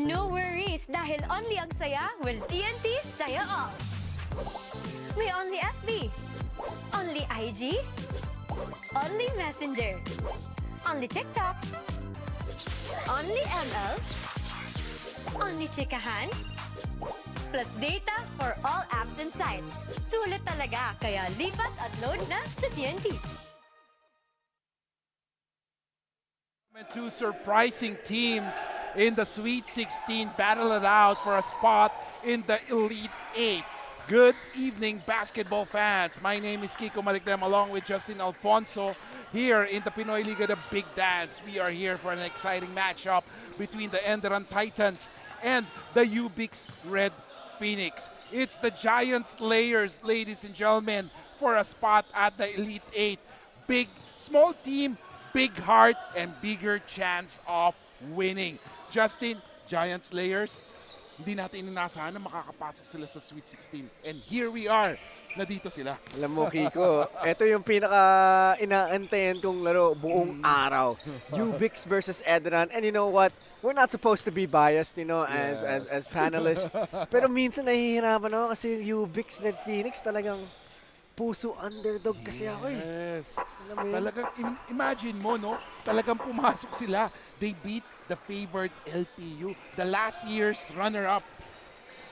No worries dahil only ang saya will TNT Saya All. May only FB, only IG, only Messenger, only TikTok, only ML, only chikahan, plus data for all apps and sites. Sulit talaga, kaya lipat at load na sa TNT. Two surprising teams in the Sweet 16 battle it out for a spot in the Elite 8. Good evening, basketball fans. My name is Kiko Malikdem along with Justin Alfonso here in the Pinoyliga, the Big Dance. We are here for an exciting matchup between the Enderun Titans and the U-Bix Red Phoenix. It's the Giant Slayers, ladies and gentlemen, for a spot at the Elite 8. Big, small team, big heart, and bigger chance of winning. Justin, Giant Slayers, hindi natin inasahan na makakapasok sila sa Sweet 16. And here we are, na dito sila. Alam mo, Kiko, ito yung pinaka inaantayan kong laro buong araw. U-Bix versus Enderun. And you know what? We're not supposed to be biased, you know, as panelists. Pero minsan nahihirapan ako kasi U-Bix Red Phoenix talagang puso underdog kasi ako eh. Yes. Talagang, imagine mo, no? Talagang pumasok sila. They beat the favored LPU, the last year's runner-up,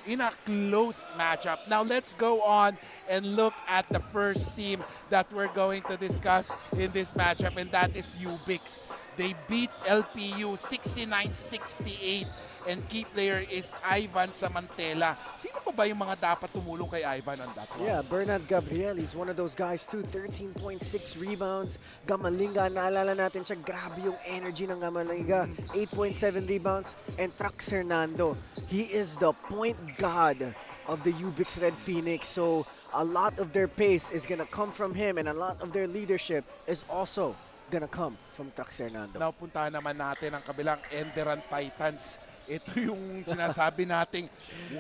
in a close matchup. Now let's go on and look at the first team that we're going to discuss in this matchup, and that is U-Bix. They beat LPU 69-68, and key player is Ivan Samantela. Sino pa ba yung mga dapat tumulong kay Ivan on that one? Yeah, Bernard Gabriel, he's one of those guys too. 13.6 rebounds. Gamalinga, naalala natin siya. Grabe yung energy ng Gamalinga. 8.7 rebounds. And Trax Hernando, he is the point guard of the U-Bix Red Phoenix. So a lot of their pace is gonna come from him, and a lot of their leadership is also gonna come from Trax Hernando. Napuntahan naman natin ang kabilang Enderun Titans. Ito yung sinasabi nating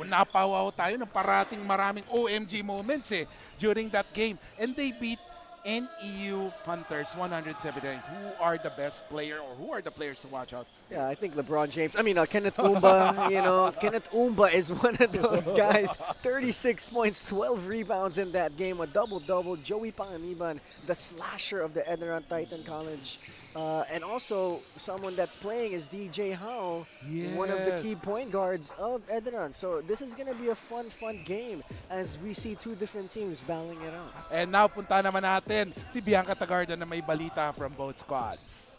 napawaw tayo ng parating maraming OMG moments during that game. And they beat NEU Hunters 179. Who are the best player, or who are the players to watch out? Yeah, I think LeBron James. I mean, Kenneth Umba, you know, Kenneth Umba is one of those guys. 36 points, 12 rebounds in that game, a double-double. Joey Panganiban, the slasher of the Enderun Titan College. And also, someone that's playing is DJ Howe, one of the key point guards of Enderun. So this is going to be a fun game as we see two different teams battling it out. And now, punta naman natin si Bianca Tagarda na may balita from both squads.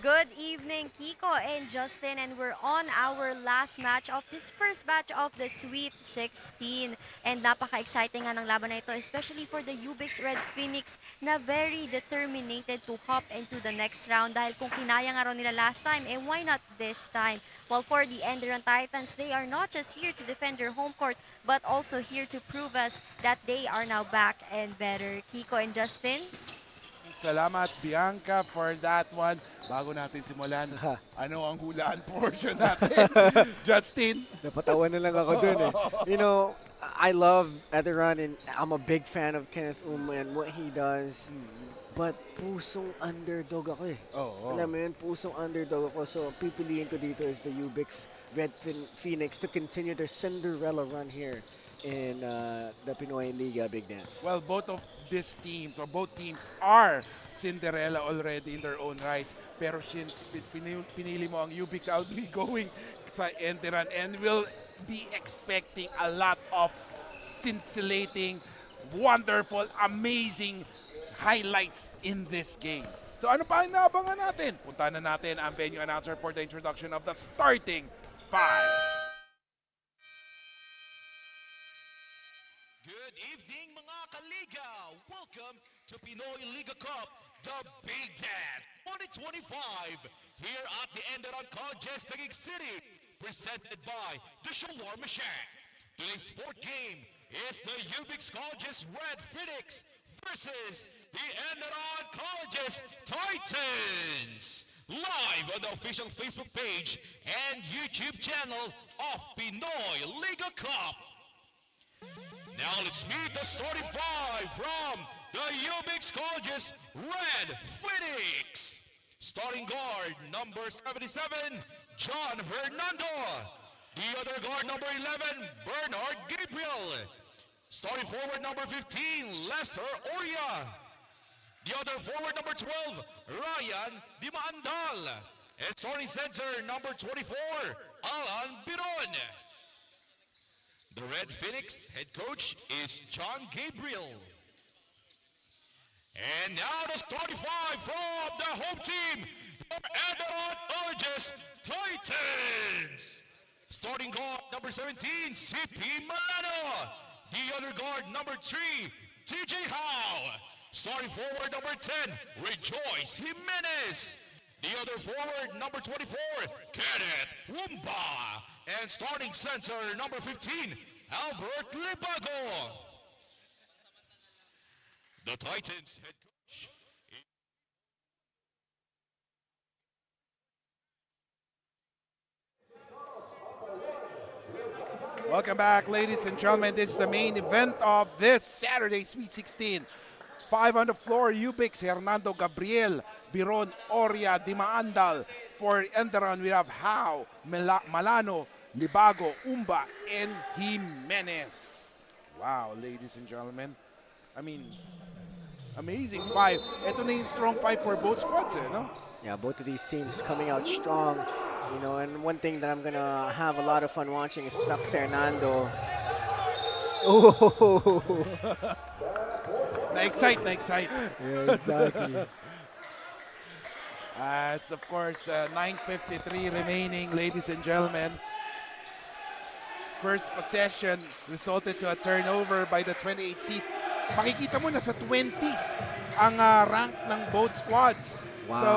Good evening, Kiko and Justin, and we're on our last match of this first batch of the Sweet 16. And napaka-exciting nga ng laban na ito, especially for the U-Bix Red Phoenix na very determined to hop into the next round. Dahil kung kinaya nga raw nila last time, why not this time? Well, for the Enderun Titans, they are not just here to defend their home court, but also here to prove us that they are now back and better. Kiko and Justin? Salamat, Bianca, for that one. Bago natin simulan, ano ang hulaan portion natin? Justin? Napatawa na lang ako dun eh. You know, I love Enderun and I'm a big fan of Kenneth Umba and what he does. But pusong underdog ako eh. Alam mo yun, pusong underdog ako. So pipiliin ko dito is the U-Bix Red Phoenix to continue their Cinderella run here in the Pinoyliga Big Dance. Well, both of these teams, or both teams, are Cinderella already in their own rights. Pero since pinili mo ang U-Bix, I'll be going sa Enderun and will be expecting a lot of scintillating, wonderful, amazing highlights in this game. So ano pa ang naabangan natin? Punta na natin ang venue announcer for the introduction of the starting five. Good evening mga kaliga! Welcome to Pinoyliga Cup, the Big Dance 2025 here at the Enderun College, Taguig City, presented by the Shawarma Shack. Today's fourth game is the U-Bix College's Red Phoenix versus the Enderun College's Titans. Live on the official Facebook page and YouTube channel of Pinoyliga Cup. Now let's meet the starting five from the U-Bix College's Red Phoenix. Starting guard, number 77, John Hernando. The other guard, number 11, Bernard Gabriel. Starting forward, number 15, Lester Oria. The other forward, number 12, Ryan Dimandal. And starting center, number 24, Alan Biron. The Red Phoenix head coach is John Gabriel. And now the starting five from the home team, your Enderun Urges Titans. Starting guard number 17, CP Milano. The other guard number 3, TJ Howe. Starting forward number 10, Rejoice Jimenez. The other forward number 24, Kenneth Wumba. And starting center number 15, Albert Libago. The Titans head coach. Welcome back, ladies and gentlemen. This is the main event of this Saturday Sweet 16. 5 on the floor, U-Bix, Hernando Gabriel, Biron, Oria, Dimaandal. For Enderun, we have Howe, Malano, Libago, Umba, and Jimenez. Wow, ladies and gentlemen. I mean, amazing five. Ito na yung strong five for both squads, no? Yeah, both of these teams coming out strong. You know, and one thing that I'm gonna have a lot of fun watching is Tux Hernando. Oh, Na-excite. yeah, exactly. As of course, 9:53 remaining, ladies and gentlemen. First possession resulted to a turnover by the 28 seed. Makikita mo na sa 20s ang rank ng both squads. Wow. So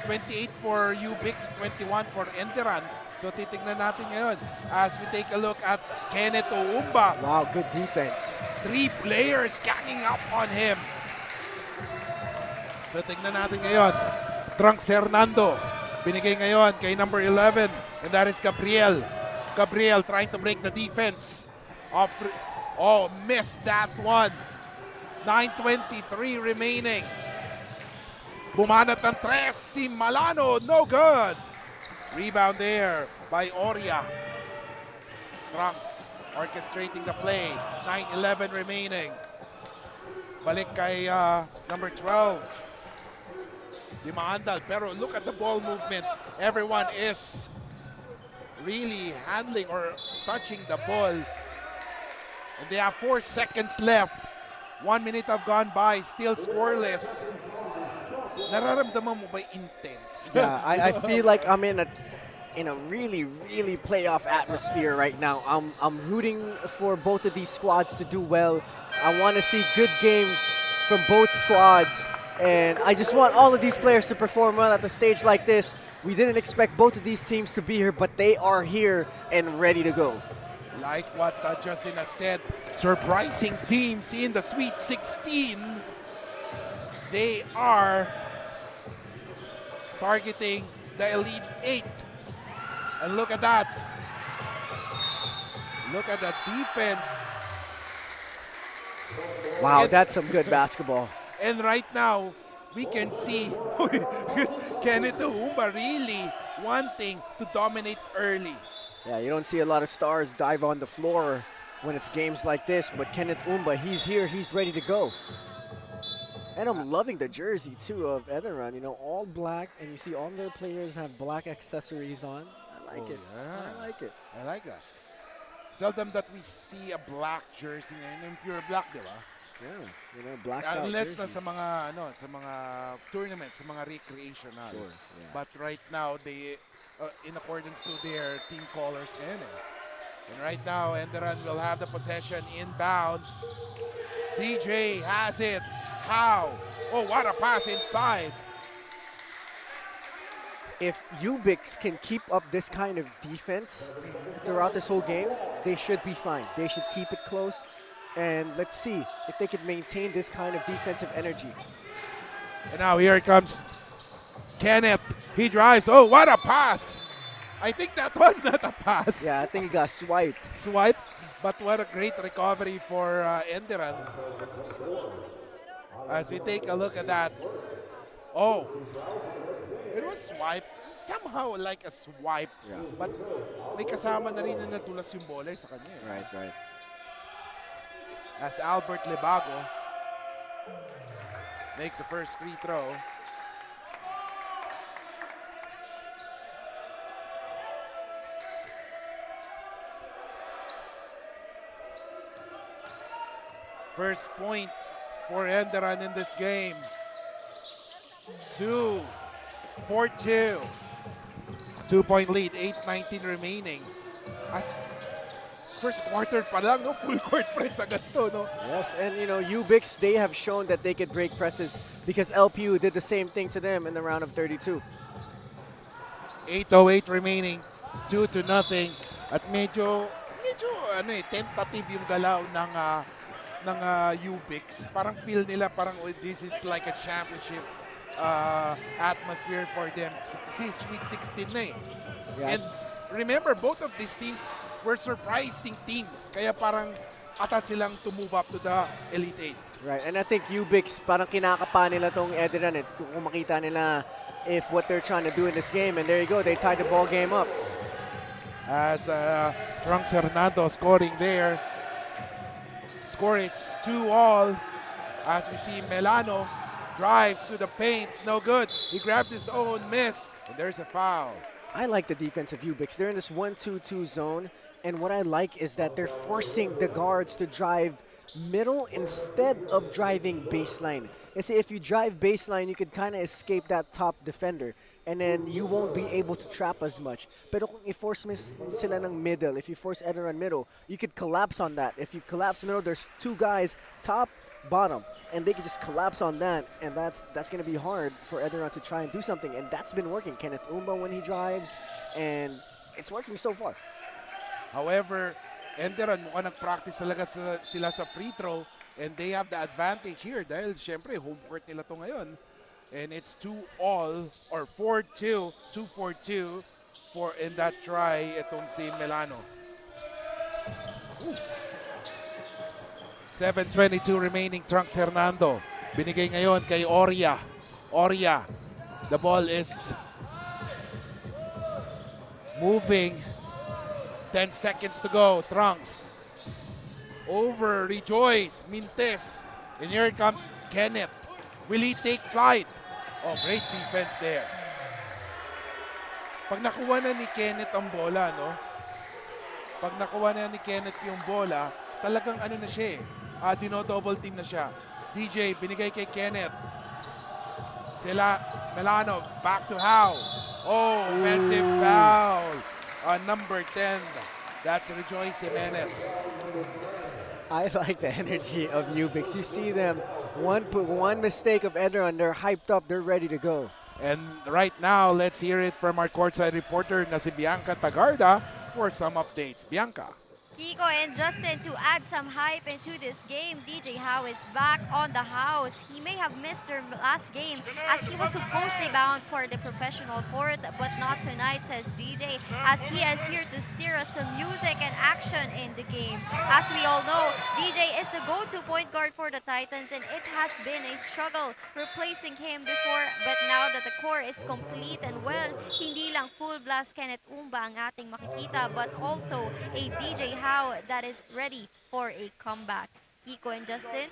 28 for U-Bix, 21 for Enderun. So titignan natin ngayon as we take a look at Kenneth Oumba. Wow, good defense. 3 players ganging up on him. So tignan natin ngayon. Trunks Hernando. Binigay ngayon kay number 11. And that is Gabriel. Gabriel trying to break the defense. Oh, missed that one. 9:23 remaining. Bumanat ng 3 si Malano. No good. Rebound there by Oria. Trunks orchestrating the play. 9:11 remaining. Balik kay number 12. Dimaandal. Pero look at the ball movement. Everyone is really handling or touching the ball. And they have 4 seconds left. 1 minute have gone by. Still scoreless. Nararamdaman mo ba intense? Yeah, I feel like I'm in a really playoff atmosphere right now. I'm rooting for both of these squads to do well. I want to see good games from both squads, and I just want all of these players to perform well at the stage like this. We didn't expect both of these teams to be here, but they are here and ready to go. Like what Justin has said, surprising teams in the Sweet 16. They are targeting the Elite 8. And look at that. Look at the defense. Wow, that's some good basketball. And right now, we can see Kenneth Oumba really wanting to dominate early. Yeah, you don't see a lot of stars dive on the floor when it's games like this, but Kenneth Oumba, he's here, he's ready to go. And I'm loving the jersey too of Enderun, you know, all black, and you see all their players have black accessories on. I like it. Yeah. I like it. I like that. Seldom that we see a black jersey ngayon, yung pure black, di ba? Yeah, you know, blacked out Unless na jerseys. sa mga tournaments, sa mga recreational. Sure, yeah. But right now, they in accordance to their team colors ngayon eh. And right now, Enderun will have the possession inbound. DJ has it. How? Oh, what a pass inside. If U-Bix can keep up this kind of defense throughout this whole game, they should be fine. They should keep it close. And let's see if they can maintain this kind of defensive energy. And now here comes Kenneth. He drives. Oh, what a pass. I think that was not a pass. Yeah, I think he got swiped. Swipe. But what a great recovery for Enderun. As we take a look at that. Oh, it was swiped. somehow like a swipe. Yeah. But may kasama na rin na nadulas yung bola sa kanya. Right. As Albert Lebago makes the first free throw. First point for Enderun in this game. 4-2. 2-point lead, 8:19 remaining. As first quarter pa lang, no? Full court press agad to, no? Yes, and you know, U-Bix, they have shown that they could break presses because LPU did the same thing to them in the round of 32. 8:08 remaining, 2-0. At medyo tentative yung galaw ng U-Bix. Parang feel nila parang this is like a championship atmosphere for them. Kasi Sweet 16 na eh. Yeah. And remember, both of these teams were surprising teams. Kaya parang atat silang to move up to the Elite 8. Right, and I think U-Bix, parang kinakapa nila tong Enderun eh. Kung makita nila if what they're trying to do in this game, and there you go, they tied the ball game up. As Trunks Hernando scoring there. Score, it's 2-all. As we see Melano drives to the paint, no good. He grabs his own miss, and there's a foul. I like the defense of U-Bix. They're in this 1-2-2 zone, and what I like is that they're forcing the guards to drive middle instead of driving baseline. You see, if you drive baseline, you could kind of escape that top defender, and then you won't be able to trap as much. Pero kung i-force mo sila ng middle, if you force Enderun middle, you could collapse on that. If you collapse middle, there's two guys, top, bottom, and they can just collapse on that, and that's going to be hard for Enderun to try and do something, and that's been working. Kenneth Umba when he drives, and it's working so far. However, Enderun mukhang nag-practice talaga sila sa free throw, and they have the advantage here dahil syempre home court nila to ngayon. And it's 2-all or 4-2, 2-4-2 for in that try itong si Melano. 7:22 remaining. Trunks Hernando binigay ngayon kay Oria. The ball is moving. 10 seconds to go. Trunks over, Rejoice, Mintes, and here comes Kenneth. Will he take flight? Oh, great defense there. Pag nakuha na ni Kenneth ang bola, no? Pag nakuha na ni Kenneth yung bola, talagang ano na siya eh. Dino-double team na siya. DJ, binigay kay Kenneth. Melano, back to Howe. Oh, offensive foul on number 10. That's Rejoice Jimenez. I like the energy of U-Bix. You see them, one mistake of Enderun, they're hyped up, they're ready to go. And right now, let's hear it from our courtside reporter na si Bianca Tagarda for some updates. Bianca. Kiko and Justin, to add some hype into this game, DJ Howe is back on the house. He may have missed their last game as he was supposedly bound for the professional court, but not tonight, says DJ, as he is here to steer us some music and action in the game. As we all know, DJ is the go-to point guard for the Titans, and it has been a struggle replacing him before, but now that the core is complete and well, hindi lang full blast Kenneth Umba ang ating makikita, but also a DJ Howe that is ready for a comeback. Kiko and Justin.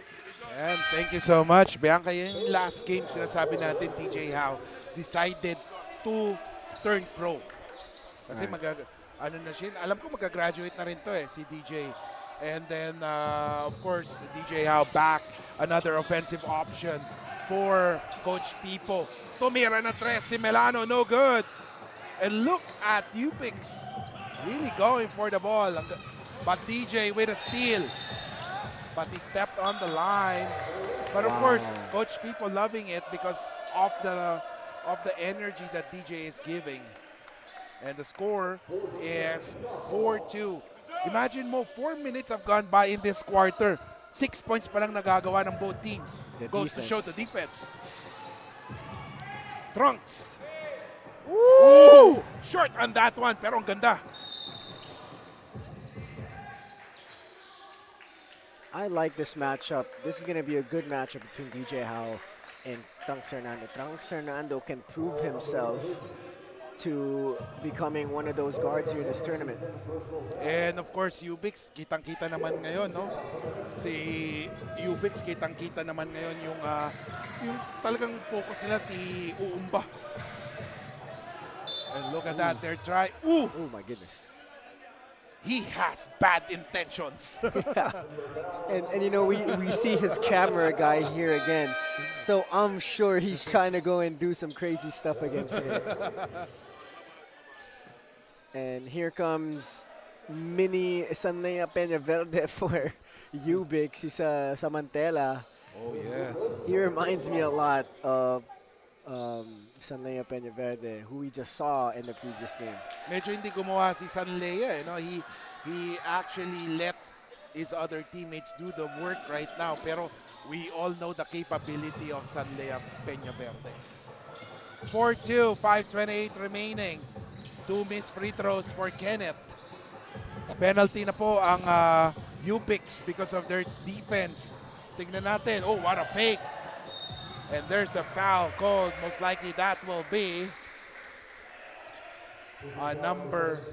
And thank you so much, Bianca. Yung last game, sinasabi natin, DJ Howe decided to turn pro. Kasi alam ko mag-graduate na rin to si DJ. And then, of course, DJ Howe back, another offensive option for Coach Pipo. Tumira na tres si Melano, no good. And look at U-Bix really going for the ball. But DJ with a steal. But he stepped on the line. But of course, Coach Pipo loving it because of the energy that DJ is giving. And the score is 4-2. Imagine mo, 4 minutes have gone by in this quarter. 6 points pa lang nagagawa ng both teams. Goes to show the defense. Trunks. Ooh! Short on that one, pero ang ganda. I like this matchup. This is going to be a good matchup between DJ Howe and Trunks Hernando. Trunks Hernando can prove himself to becoming one of those guards here in this tournament. And of course, U-Bix, kitang-kita naman ngayon, no? Si U-Bix, kitang-kita naman ngayon yung talagang focus nila si Uumba. And look at that, they're trying. Ooh! Oh my goodness. He has bad intentions. And you know, we see his camera guy here again. So I'm sure he's trying to go and do some crazy stuff again today. And here comes mini Sanlea Peñaverde for U-Bix. He's Samantela. Oh, yes. He reminds me a lot of Sanlea Peñaverde, who we just saw in the previous game. Medyo hindi gumawa si Sanlea, no? He actually let his other teammates do the work right now. Pero we all know the capability of Sanlea Peñaverde. 4-2, 5:28 remaining. 2 missed free throws for Kenneth. Penalty na po ang U-Bix because of their defense. Tignan natin. Oh, what a fake. And there's a foul called. Most likely that will be number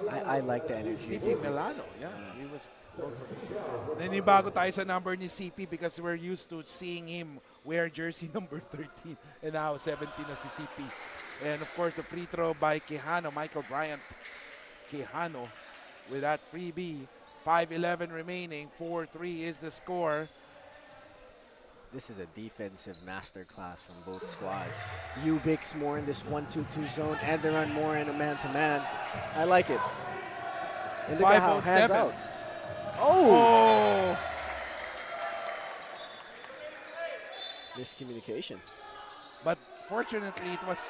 I like the energy. CP Milano. Yeah, he was. Nanibago tayo sa number ni CP because we're used to seeing him wear jersey number 13. And now 17 na si CP. And of course, a free throw by Quijano, Michael Bryant. Quijano with that freebie. 5:11 remaining. 4-3 is the score. This is a defensive masterclass from both squads. U-Bix more in this 1-2-2 zone. Enderun more in a man-to-man. I like it. And look at how hands 5:07. out. Oh! Miscommunication. But fortunately, it was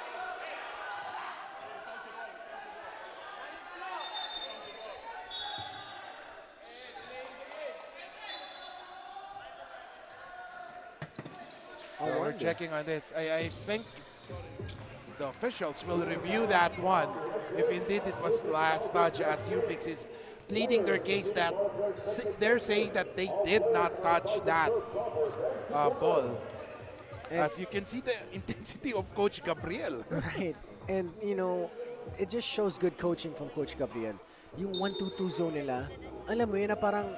so we're checking on this. I think the officials will review that one. If indeed it was last touch, as U-Bix is pleading their case that they're saying that they did not touch that ball. As you can see the intensity of Coach Gabriel. Right. And, you know, it just shows good coaching from Coach Gabriel. Yung 1-2-2 zone nila, alam mo yun na parang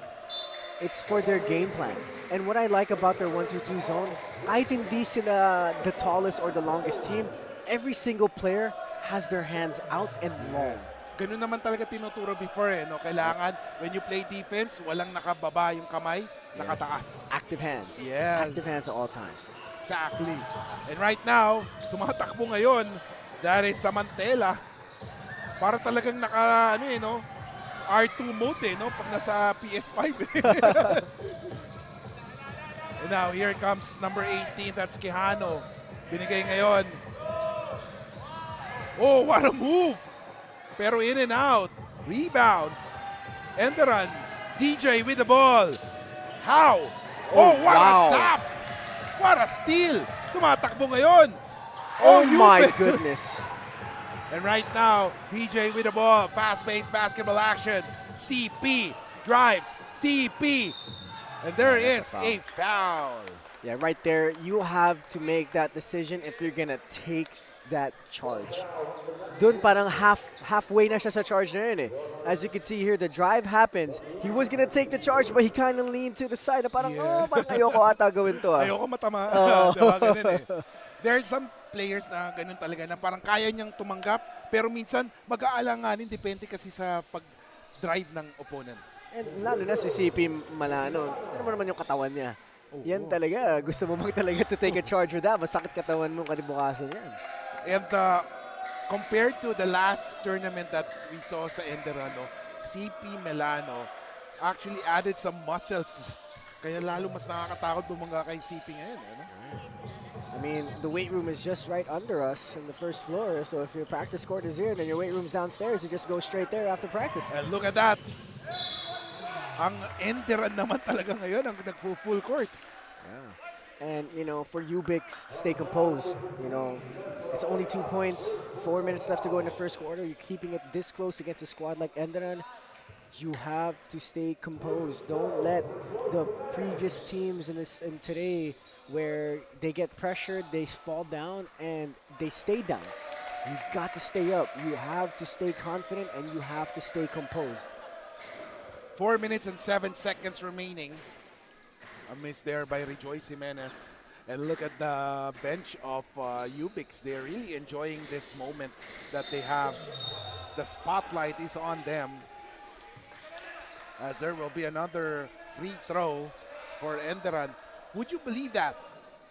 it's for their game plan. And what I like about their 1-2-2 zone, kahit hindi sila the tallest or the longest team, every single player has their hands out and long. Ganun naman talaga tinuturo before no? Kailangan, when you play defense, walang nakababa yung kamay, nakataas. Active hands. Yes. Active hands at all times. Exactly. And right now, tumatakbo ngayon, that is Samantela. Para talagang naka, R2 mode no? Pag nasa PS5. And now, here comes number 18, that's Quijano. Binigay ngayon. Oh, what a move! Pero in and out. Rebound. Enderun. DJ with the ball. How? Oh, what wow. a tap! What a steal! Tumatakbo ngayon. Oh my U-Bix. goodness. And right now, DJ with the ball. Fast-paced basketball action. CP drives. CP. And there is a foul. Yeah, right there, you have to make that decision if you're gonna take that charge. Dun parang halfway na siya sa charge na yun eh. As you can see here, the drive happens. He was gonna take the charge, but he kind of leaned to the side. Na parang, parang ayoko ata gawin to. Ayoko matama. Diba, ganun eh. There are some players na ganun talaga na parang kaya niyang tumanggap, pero minsan mag-aalanganin, depende kasi sa pag-drive ng opponent. And lalo na si CP Malano, ano mo naman yung katawan niya. Yan talaga, gusto mo bang talaga to take a charge with that? Masakit katawan mo kanibukasan yan. And compared to the last tournament that we saw sa Enderun, CP Milano actually added some muscles. Kaya lalo mas nakakatakot bumangga kay CP ngayon. I mean, the weight room is just right under us in the first floor. So if your practice court is here, then your weight room's downstairs. You just go straight there after practice. And look at that. Ang Enderun naman talaga ngayon ang nagpo-full court. Yeah. And, you know, for U-Bix, stay composed. You know, it's only 2 points, 4 minutes left to go in the first quarter. You're keeping it this close against a squad like Enderun. You have to stay composed. Don't let the previous teams in today where they get pressured, they fall down, and they stay down. You got to stay up. You have to stay confident and you have to stay composed. 4 minutes and 7 seconds remaining. A miss there by Rejoice Jimenez. And look at the bench of U-Bix. They're really enjoying this moment that they have. The spotlight is on them. As there will be another free throw for Enderun. Would you believe that?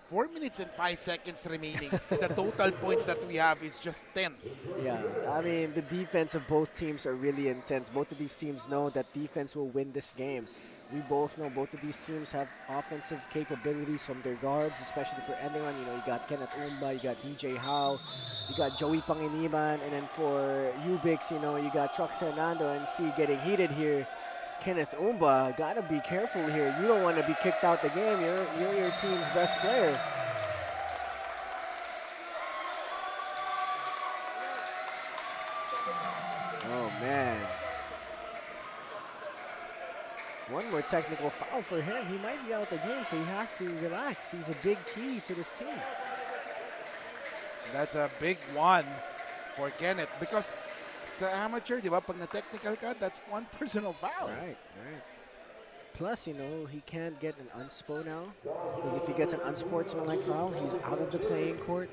4 minutes and 5 seconds remaining. The total points that we have is just 10. Yeah, I mean, the defense of both teams are really intense. Both of these teams know that defense will win this game. We both know both of these teams have offensive capabilities from their guards, especially for Enderun. You know, you got Kenneth Umba, you got DJ Howe, you got Joey Panginiban, and then for U-Bix, you know, you got Trucks Hernando and C getting heated here. Kenneth Umba, gotta be careful here. You don't want to be kicked out the game. You're your team's best player. Oh man. One more technical foul for him. He might be out the game, so he has to relax. He's a big key to this team. That's a big one for Kenneth because sa amateur, di ba, pag na-technical ka, that's one personal foul. Right, right. Plus, you know, he can't get an unspo now because if he gets an unsportsmanlike foul, he's out of the playing court.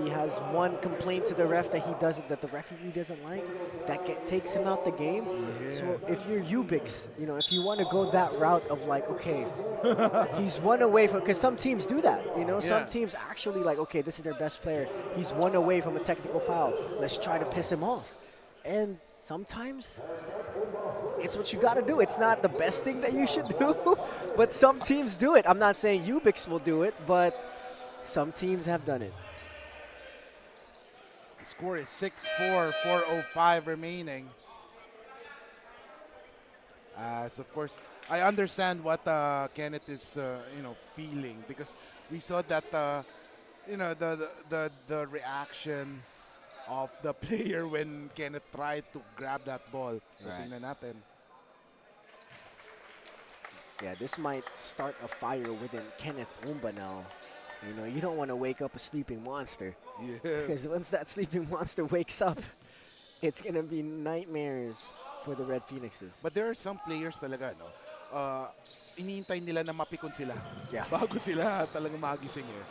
He has one complaint to the ref that the referee doesn't like. That takes him out the game. Yes. So if you're U-Bix, you know, if you want to go that route of like, okay, he's one away from, because some teams do that, you know, some teams actually like, okay, this is their best player. He's one away from a technical foul. Let's try to piss him off. And sometimes it's what you got to do. It's not the best thing that you should do, but some teams do it. I'm not saying U-Bix will do it, but some teams have done it. The score is 6-4, 4:05 remaining. So of course, I understand what Kenneth is, you know, feeling because we saw that, you know, the reaction of the player when Kenneth tried to grab that ball. So tingnan natin. Yeah, this might start a fire within Kenneth Umba now. You know, you don't want to wake up a sleeping monster. Yes. Because once that sleeping monster wakes up, it's going to be nightmares for the Red Phoenixes. But there are some players talaga, no? Iniintay nila na mapikon sila. Yeah. Bago sila talaga magising eh.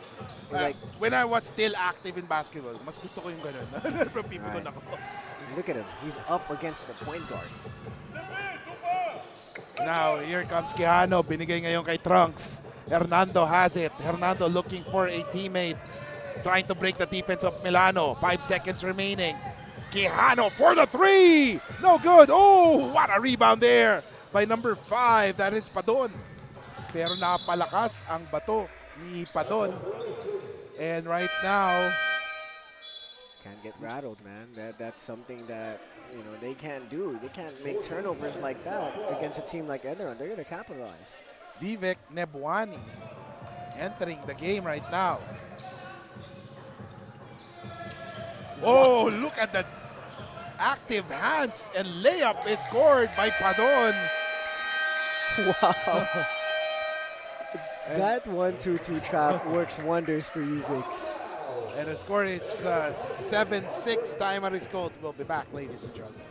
Like- When I was still active in basketball, mas gusto ko yung ganun. Napipikon Right. ako. Look at him. He's up against the point guard. Now, here comes Quijano. Binigay ngayon kay Trunks. Hernando has it. Hernando looking for a teammate. Trying to break the defense of Milano. 5 seconds remaining. Quijano for the three. No good. Oh, what a rebound there by number 5. That is Padon. Pero napalakas ang bato ni Padon. And right now, Can't get rattled, man. That's something that, you know, they can't do. They can't make turnovers like that against a team like Enderun. They're going to capitalize. Vivek Nebuani entering the game right now. Oh, look at that active hands and layup is scored by Padon. Wow. That 1-2-2 trap works wonders for U-Bix. And the score is 7-6. Timer is called. We'll be back, ladies and gentlemen.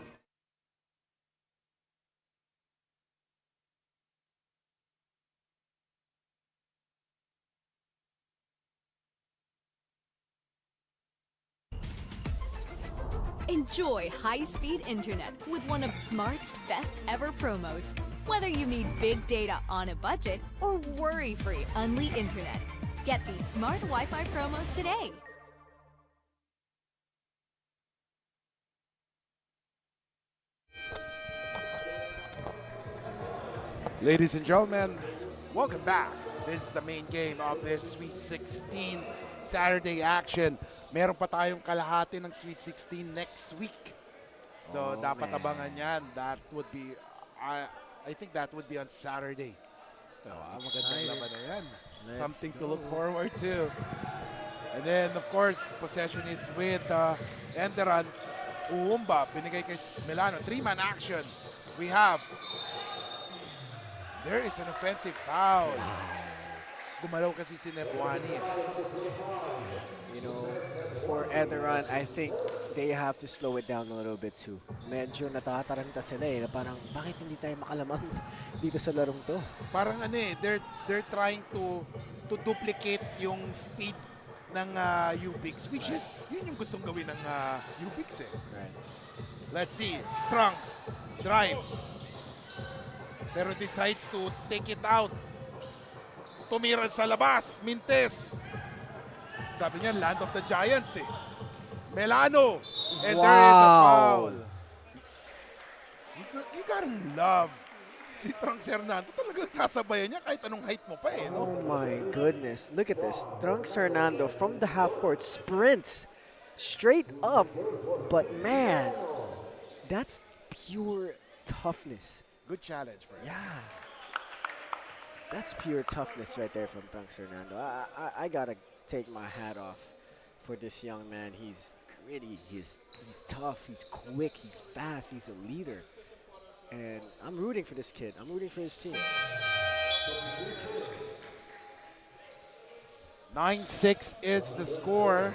Enjoy high-speed internet with one of Smart's best ever promos. Whether you need big data on a budget or worry-free Unli internet, get these Smart Wi-Fi promos today. Ladies and gentlemen, welcome back. This is the main game of this Sweet 16 Saturday action. Meron pa tayong kalahati ng Sweet 16 next week. So dapat abangan yan. That would be, I think that would be on Saturday. So magandang laban na yan. Something to look forward to. And then of course, possession is with Enderun. Uumba, binigay kay Milano. 3-man action. There is an offensive foul. Gumalaw kasi si Nebuani. You know, for Enderun, I think they have to slow it down a little bit too. Medyo natataranta sila eh, na parang bakit hindi tayo makalamang dito sa larong to? Parang ano eh, they're trying to duplicate yung speed ng U-Bix, which is yun yung gustong gawin ng U-Bix eh. Right. Let's see, Trunks drives, pero decides to take it out. Tumira sa labas, Mintes. Sabi niya, land of the giants eh. Melano, and there is a foul. You gotta love si Trunks Hernando. Talagang sasabayan niya kahit anong height mo pa eh. No? Oh my goodness. Look at this. Trunks Hernando from the half court sprints straight up. But man, that's pure toughness. Good challenge for him. Yeah. That's pure toughness right there from Trunks Hernando. I gotta take my hat off for this young man. He's gritty, he's tough, he's quick, he's fast, he's a leader. And I'm rooting for this kid. I'm rooting for his team. 9-6 is the score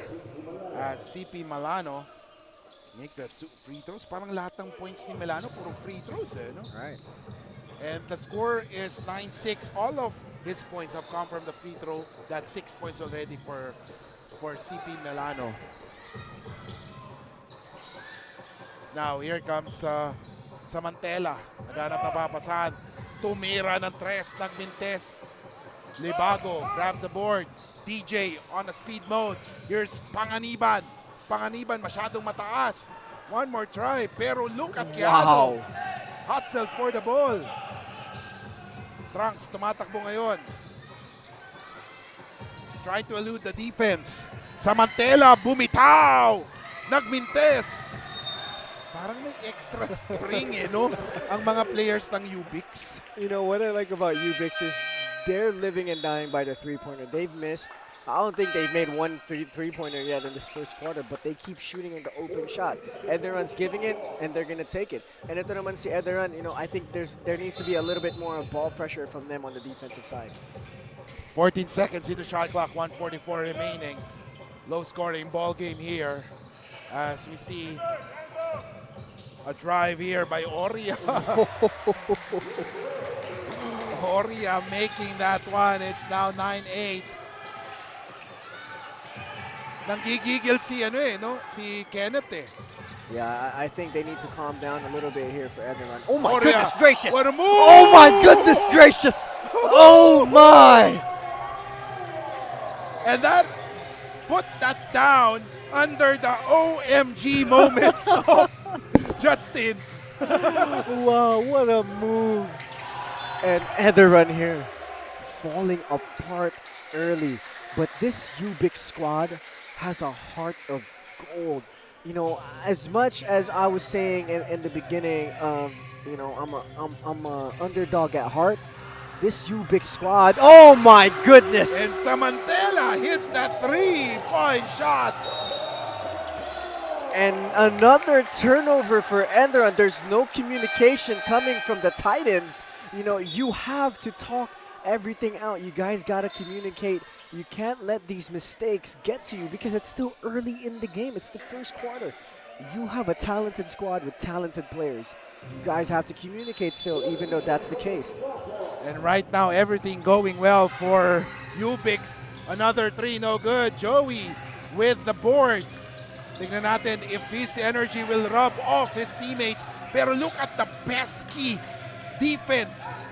as CP Milano makes the 2 free throws. Parang lahat ng points ni Milano puro free throws eh, no? Right. And the score is 9-6. All of his points have come from the free throw. That's 6 points already for CP Milano. Now here comes Samantela. Naghanap na papasahan. Tumira ng tres ng Mintes. Libago grabs the board. DJ on a speed mode. Here's Panganiban. Panganiban masyadong mataas. One more try. Pero look at Keanu. Wow. Hustle for the ball. Trunks tumatakbo ngayon. Trying to elude the defense. Samantela bumitaw. Nagmintes. Parang may extra spring eh, no? Ang mga players ng U-Bix. You know, what I like about U-Bix is they're living and dying by the three-pointer. They've missed. I don't think they've made one three-pointer yet in this first quarter, but they keep shooting in the open shot. Enderun's giving it, and they're going to take it. And ito naman si Enderun, you know, I think there needs to be a little bit more ball pressure from them on the defensive side. 14 seconds in the shot clock, 1:44 remaining. Low scoring ball game here as we see a drive here by Oria. Oria making that one. It's now 9-8. Nanggigigil si si Kenneth eh. Yeah, I think they need to calm down a little bit here for Enderun. Oh my Oria, goodness gracious! what a move! Oh my goodness gracious! Oh my! And that put that down under the OMG moments of Justin. Wow, what a move! And Enderun here falling apart early. But this U-Bix squad has a heart of gold. You know, as much as I was saying in the beginning of, you know, I'm a underdog at heart, this U-Bix squad, oh my goodness! And Samantela hits that 3-point shot. And another turnover for Enderun. There's no communication coming from the Titans. You know, you have to talk everything out. You guys got to communicate. You can't let these mistakes get to you because it's still early in the game. It's the first quarter. You have a talented squad with talented players. You guys have to communicate still, even though that's the case. And right now, everything going well for U-Bix. Another 3, no good. Joey with the board. Tingnan natin if his energy will rub off his teammates. Pero look at the pesky defense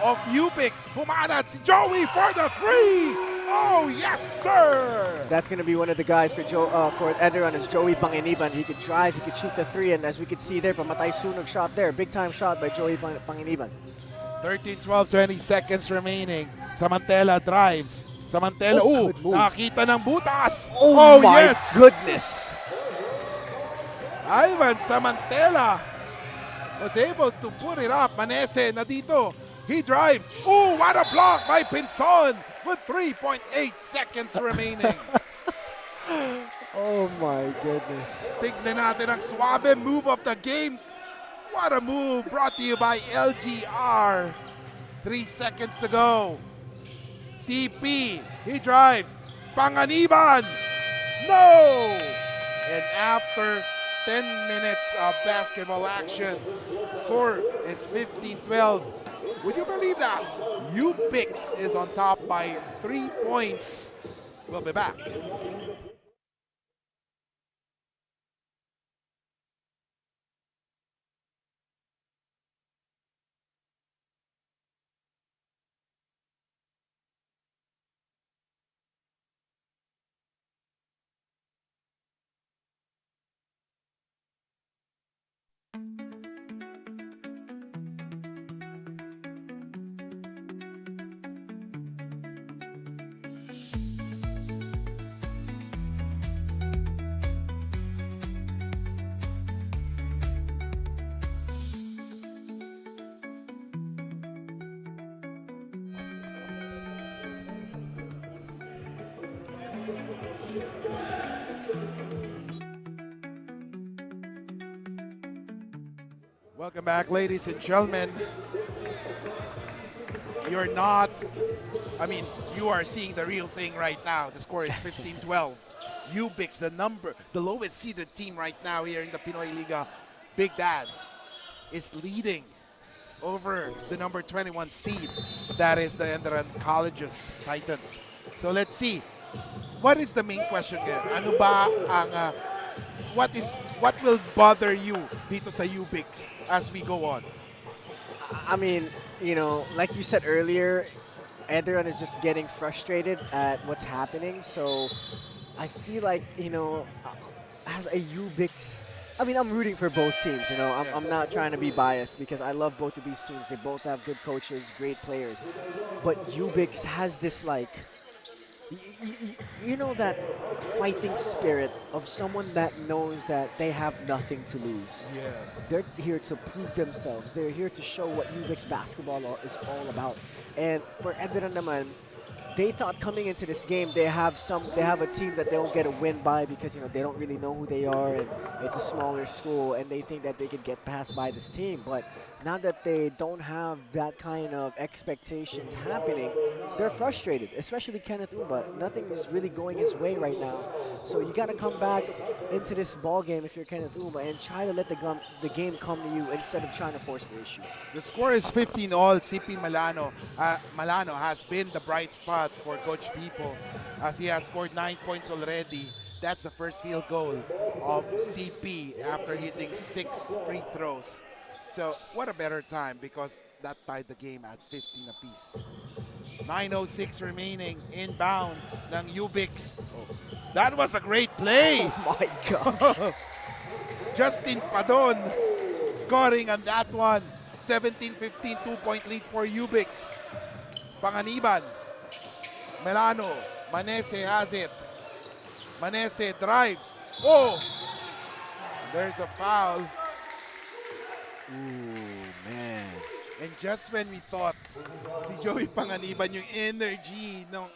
of U-Bix. Bumanat si Joey for the 3. Oh, yes, sir! That's going to be one of the guys for Enderun is Joey Panginiban. He could drive, he could shoot the 3, and as we could see there, pamatay sunog shot there. Big time shot by Joey Panginiban. 13, 12, 20 seconds remaining. Samantela drives. Samantela, good move. nakita ng butas. Oh my yes! goodness! Ivan Samantela was able to put it up. Manese na dito. He drives. Oh, what a block by Pinson with 3.8 seconds remaining. Oh my goodness. Tignan natin ang swabe move of the game. What a move brought to you by LGR. 3 seconds to go. CP, he drives. Panganiban, no! And after 10 minutes of basketball action, score is 15-12. Would you believe that? U-Bix is on top by 3 points. We'll be back. Welcome back, ladies and gentlemen. You're not, I mean, you are seeing the real thing right now. The score is 15-12. U-Bix, the lowest seeded team right now here in the Pinoyliga, Big Dads, is leading over the number 21 seed. That is the Enderun College's Titans. So let's see. What is the main question here? Ano ba ang what will bother you dito sa U-Bix as we go on? I mean, you know, like you said earlier, Enderun is just getting frustrated at what's happening. So I feel like, you know, as a U-Bix, I mean, I'm rooting for both teams, you know. I'm not trying to be biased because I love both of these teams. They both have good coaches, great players. But U-Bix has this, like, you know, that fighting spirit of someone that knows that they have nothing to lose. Yes. They're here to prove themselves. They're here to show what U-Bix basketball is all about. And for Enderun naman, they thought coming into this game they have a team that they'll get a win by because, you know, they don't really know who they are and it's a smaller school and they think that they could get passed by this team. But now that they don't have that kind of expectations happening, they're frustrated, especially Kenneth Uba. Nothing is really going his way right now. So you got to come back into this ball game if you're Kenneth Uba and try to let the game come to you instead of trying to force the issue. The score is 15-all. CP Malano has been the bright spot for Coach Pipo as he has scored 9 points already. That's the first field goal of CP after hitting 6 free throws. So what a better time because that tied the game at 15 apiece. 9:06 remaining, inbound ng U-Bix. That was a great play. Oh my gosh. Justin Padon scoring on that one. 17-15, 2-point lead for U-Bix. Panganiban. Melano. Manese has it. Manese drives. Oh! There's a foul. Ooh, man. And just when we thought si Joey Panganiban yung energy ng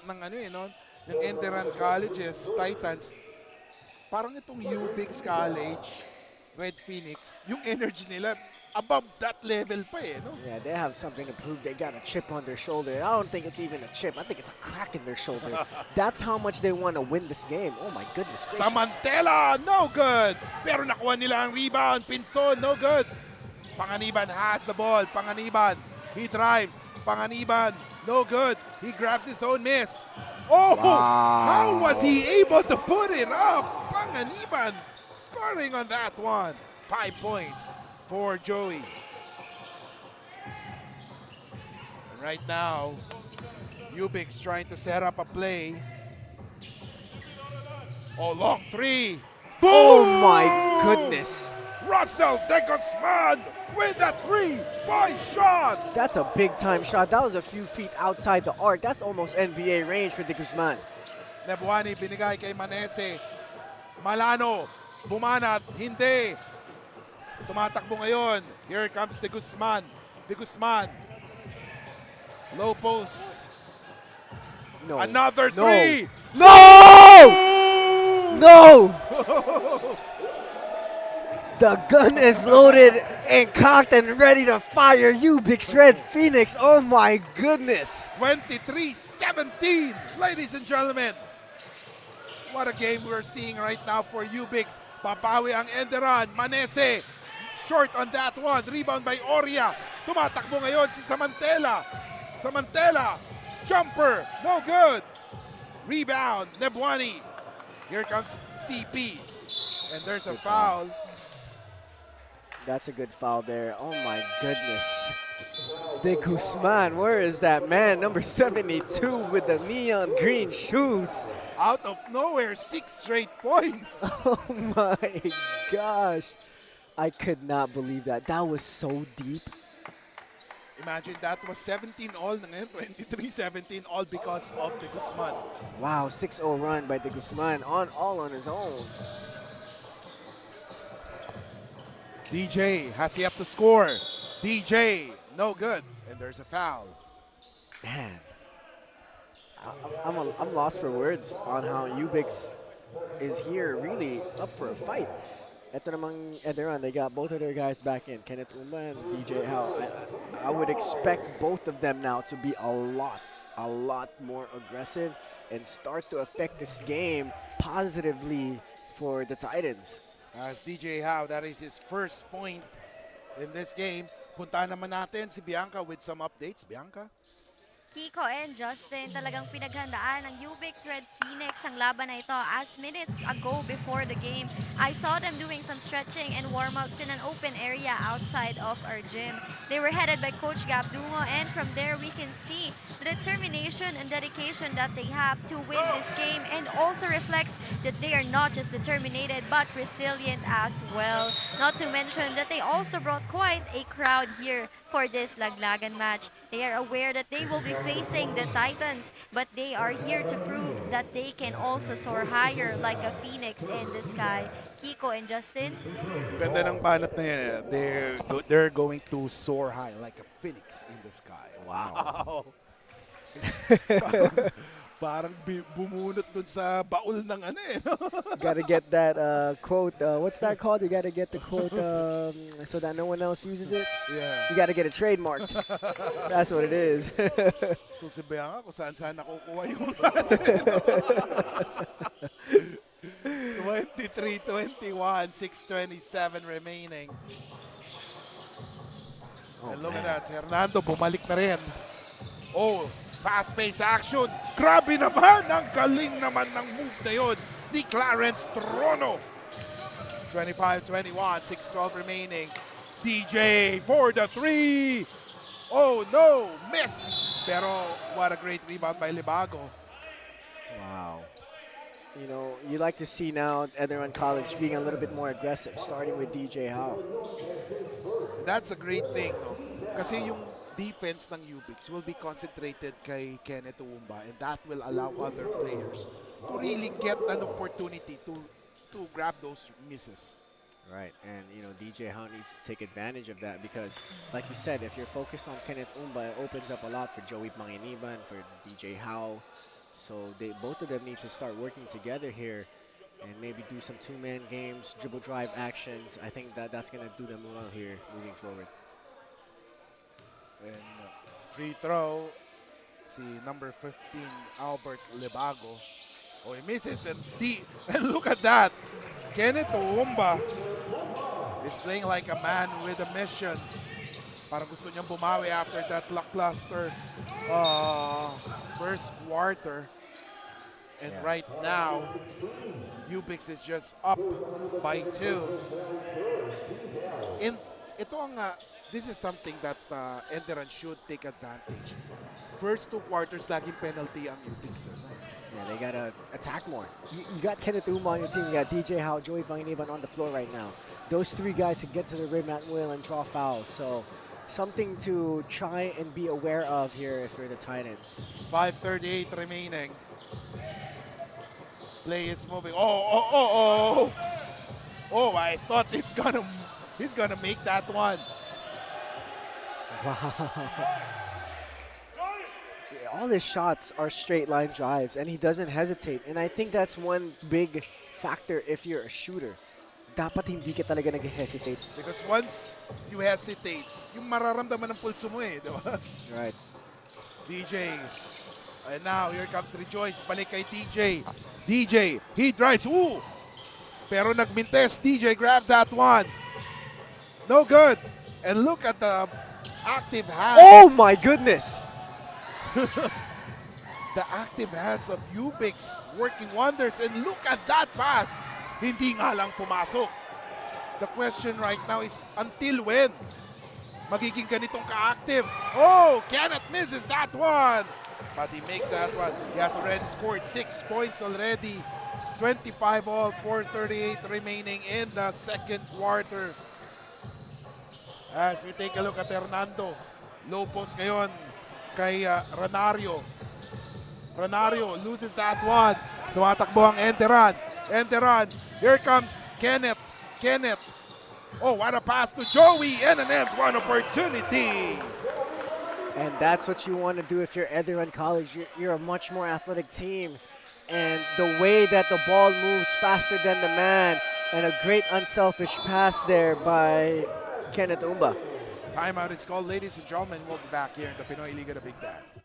Enderun College's Titans, parang itong U-Bix College, Red Phoenix, yung energy nila above that level pa eh, no? Yeah, they have something to prove. They got a chip on their shoulder. I don't think it's even a chip. I think it's a crack in their shoulder. That's how much they want to win this game. Oh my goodness gracious. Samantela, no good. Pero nakuha nila ang rebound. Pinson, no good. Panganiban has the ball. Panganiban, he drives. Panganiban, no good. He grabs his own miss. Oh, wow. How was he able to put it up? Panganiban scoring on that one. 5 points for Joey. And right now, U-Bix trying to set up a play. Oh, long three. Boom! Oh my goodness. Russell De Guzman with a 3-point shot. That's a big time shot. That was a few feet outside the arc. That's almost NBA range for De Guzman. Nebuani binigay kay Manese. Malano, bumanat, hindi. Tumatakbo ngayon. Here comes De Guzman. De Guzman. Low post. No. Another No. three. No! No! The gun is loaded and cocked and ready to fire. U-Bix Red Phoenix. Oh my goodness. 23-17, ladies and gentlemen. What a game we're seeing right now for U-Bix. Papawi ang Enderun. Manese, short on that one. Rebound by Oria. Tumatakbo ngayon si Samantela. Samantela, jumper, no good. Rebound, Nebuani. Here comes CP. And there's a foul. That's a good foul there. Oh my goodness. De Guzman, where is that man? Number 72 with the neon green shoes. Out of nowhere, 6 straight points. Oh my gosh. I could not believe that. That was so deep. Imagine that was 17 all, 23-17 all because of De Guzman. Wow, 6-0 run by De Guzman all on his own. DJ has yet to score. DJ, no good. And there's a foul. Man, I'm lost for words on how U-Bix is here really up for a fight. Ito namang Enderun, they got both of their guys back in, Kenneth Umba and DJ Howe. I would expect both of them now to be a lot more aggressive and start to affect this game positively for the Titans. As DJ Howe, that is his first point in this game. Punta naman natin si Bianca with some updates. Bianca? Kiko and Justin, talagang pinaghandaan ng U-Bix Red Phoenix ang laban na ito as minutes ago before the game. I saw them doing some stretching and warm-ups in an open area outside of our gym. They were headed by Coach Gab Dungo, and from there we can see the determination and dedication that they have to win this game, and also reflects that they are not just determined but resilient as well. Not to mention that they also brought quite a crowd here for this Laglagan match. They are aware that they will be facing the Titans, but they are here to prove that they can also soar higher like a phoenix in the sky. Kiko and Justin? Ganda ng banat na yan. They're going to soar high like a phoenix in the sky. Wow. Parang bumunot dun sa baul ng ano eh. No? Gotta get that quote. What's that called? You gotta get the quote so that no one else uses it. Yeah. You gotta get it trademarked. That's what it is. Ito si Bianca kung saan nakukuha yung 23-21, 6:27 remaining. And look at that, si Hernando bumalik na rin. Oh, fast-paced action. Grabe naman, ang galing naman ng move na yun ni Clarence Trono. 25-21, 6:12 remaining. DJ for the three. Oh no, miss. Pero what a great rebound by Libago. Wow. You know, you like to see now Enderun College being a little bit more aggressive, starting with DJ Howe. That's a great thing, no? Kasi yung defense ng U-Bix will be concentrated kay Kenneth Uumba, and that will allow other players to really get an opportunity to grab those misses. Right, and you know, DJ Howe needs to take advantage of that because, like you said, if you're focused on Kenneth Uumba, it opens up a lot for Joey Panginiban, for DJ Howe. So both of them need to start working together here and maybe do some two-man games, dribble drive actions. I think that's going to do them well here moving forward. And free throw, si number 15, Albert Libago. Oh, he misses, and look at that. Kenneth Uumba is playing like a man with a mission. Parang gusto niyang bumawi after that lackluster first quarter. And right now, U-Bix is just up by 2. And ito ang, this is something that Enderun should take advantage. First 2 quarters, laging penalty ang U-Bix. Yeah, they got to attack more. You got Kenneth Uumba on your team. You got DJ Howe, Joey Panginiban on the floor right now. Those 3 guys can get to the rim at will and draw fouls. So something to try and be aware of here for the Titans. 5:38 remaining. Play is moving. Oh! I thought he's gonna make that one. Wow. All his shots are straight line drives, and he doesn't hesitate. And I think that's one big factor if you're a shooter. dapat hindi ka talaga nag-hesitate. Because once you hesitate, yung mararamdaman ng pulso mo eh, di ba? Right. DJ. And now, here comes Rejoice. Balik kay DJ. DJ, he drives. Ooh! Pero nagmintes. DJ grabs that one. No good. And look at the active hands. Oh my goodness! The active hands of U-Bix working wonders. And look at that pass. Hindi nga lang pumasok. The question right now is until when magiging ganitong ka-active? Oh, Kenneth misses that one. But he makes that one. He has already scored 6 points already. 25 all, 4:38 remaining in the second quarter. As we take a look at Hernando. Low post ngayon kay Renario. Renario loses that one. Tumatakbo ang Enderun. Enderun. Here comes Kenneth. Kenneth. Oh, what a pass to Joey and an end one opportunity. And that's what you want to do if you're Enderun College. You're a much more athletic team. And the way that the ball moves faster than the man, and a great unselfish pass there by Kenneth Umba. Timeout is called, ladies and gentlemen. We'll be back here in the Pinoyliga, the Big Dance.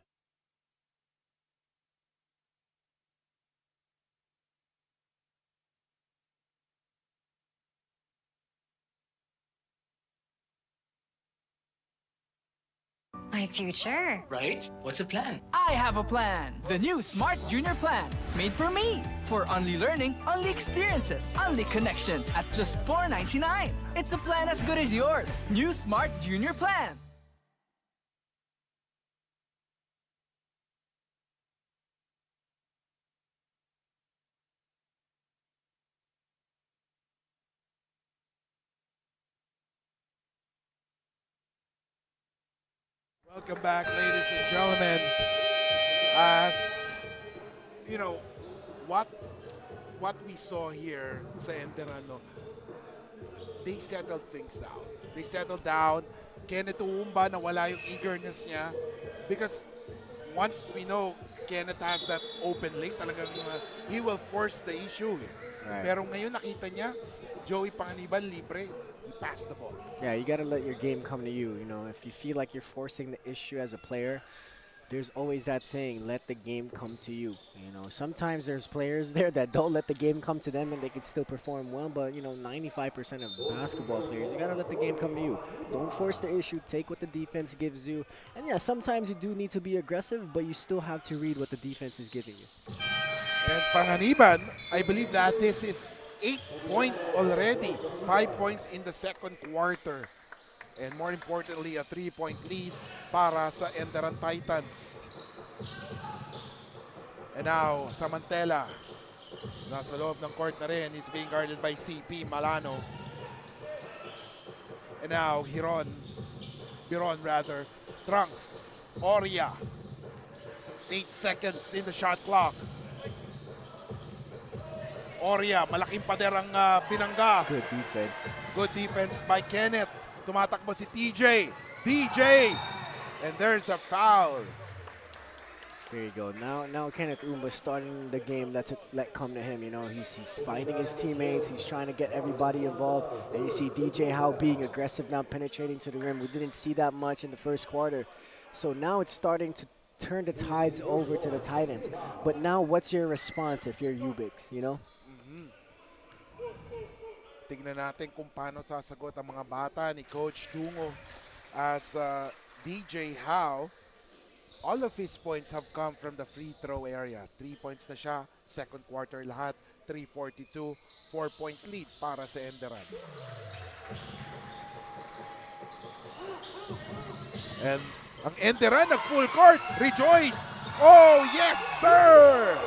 My future. Right? What's the plan? I have a plan. The new Smart Junior Plan. Made for me. For only learning, only experiences, only connections at just $4.99. It's a plan as good as yours. New Smart Junior Plan. Welcome back, ladies and gentlemen. As you know, what we saw here sa Enderun, no, they settled things down. They settled down. Kenneth Umba, nawala yung eagerness niya. Because once we know Kenneth has that open lane, talagang he will force the issue. Right. Pero ngayon nakita niya, Joey Panganiban libre. He passed the ball. Yeah, you got to let your game come to you. You know, if you feel like you're forcing the issue as a player, there's always that saying, let the game come to you. You know, sometimes there's players there that don't let the game come to them and they can still perform well, but, you know, 95% of basketball players, you got to let the game come to you. Don't force the issue. Take what the defense gives you. And, yeah, sometimes you do need to be aggressive, but you still have to read what the defense is giving you. And Panganiban, I believe that this is 8-point already. 5 points in the second quarter. And more importantly, a 3-point lead para sa Enderun Titans. And now, Samantela. Nasa loob ng court na rin. He's being guarded by CP Malano. And now, Biron rather. Trunks. Oria. 8 seconds in the shot clock. Oria, malaking pader ang binangga. Good defense. Good defense by Kenneth. Tumatakbo si TJ. DJ! And there's a foul. There you go. Now Kenneth Umba starting the game. Let come to him. You know, he's fighting his teammates. He's trying to get everybody involved. And you see DJ Howe being aggressive now, penetrating to the rim. We didn't see that much in the first quarter. So now it's starting to turn the tides over to the Titans. But now what's your response if you're U-Bix, you know? Tignan natin kung paano sasagot ang mga bata ni Coach Dungo as DJ Howe. All of his points have come from the free throw area. 3 points na siya. Second quarter lahat. 3:42. 4-point lead para sa Enderun. And ang Enderun nag full court. Rejoice! Oh, yes, sir!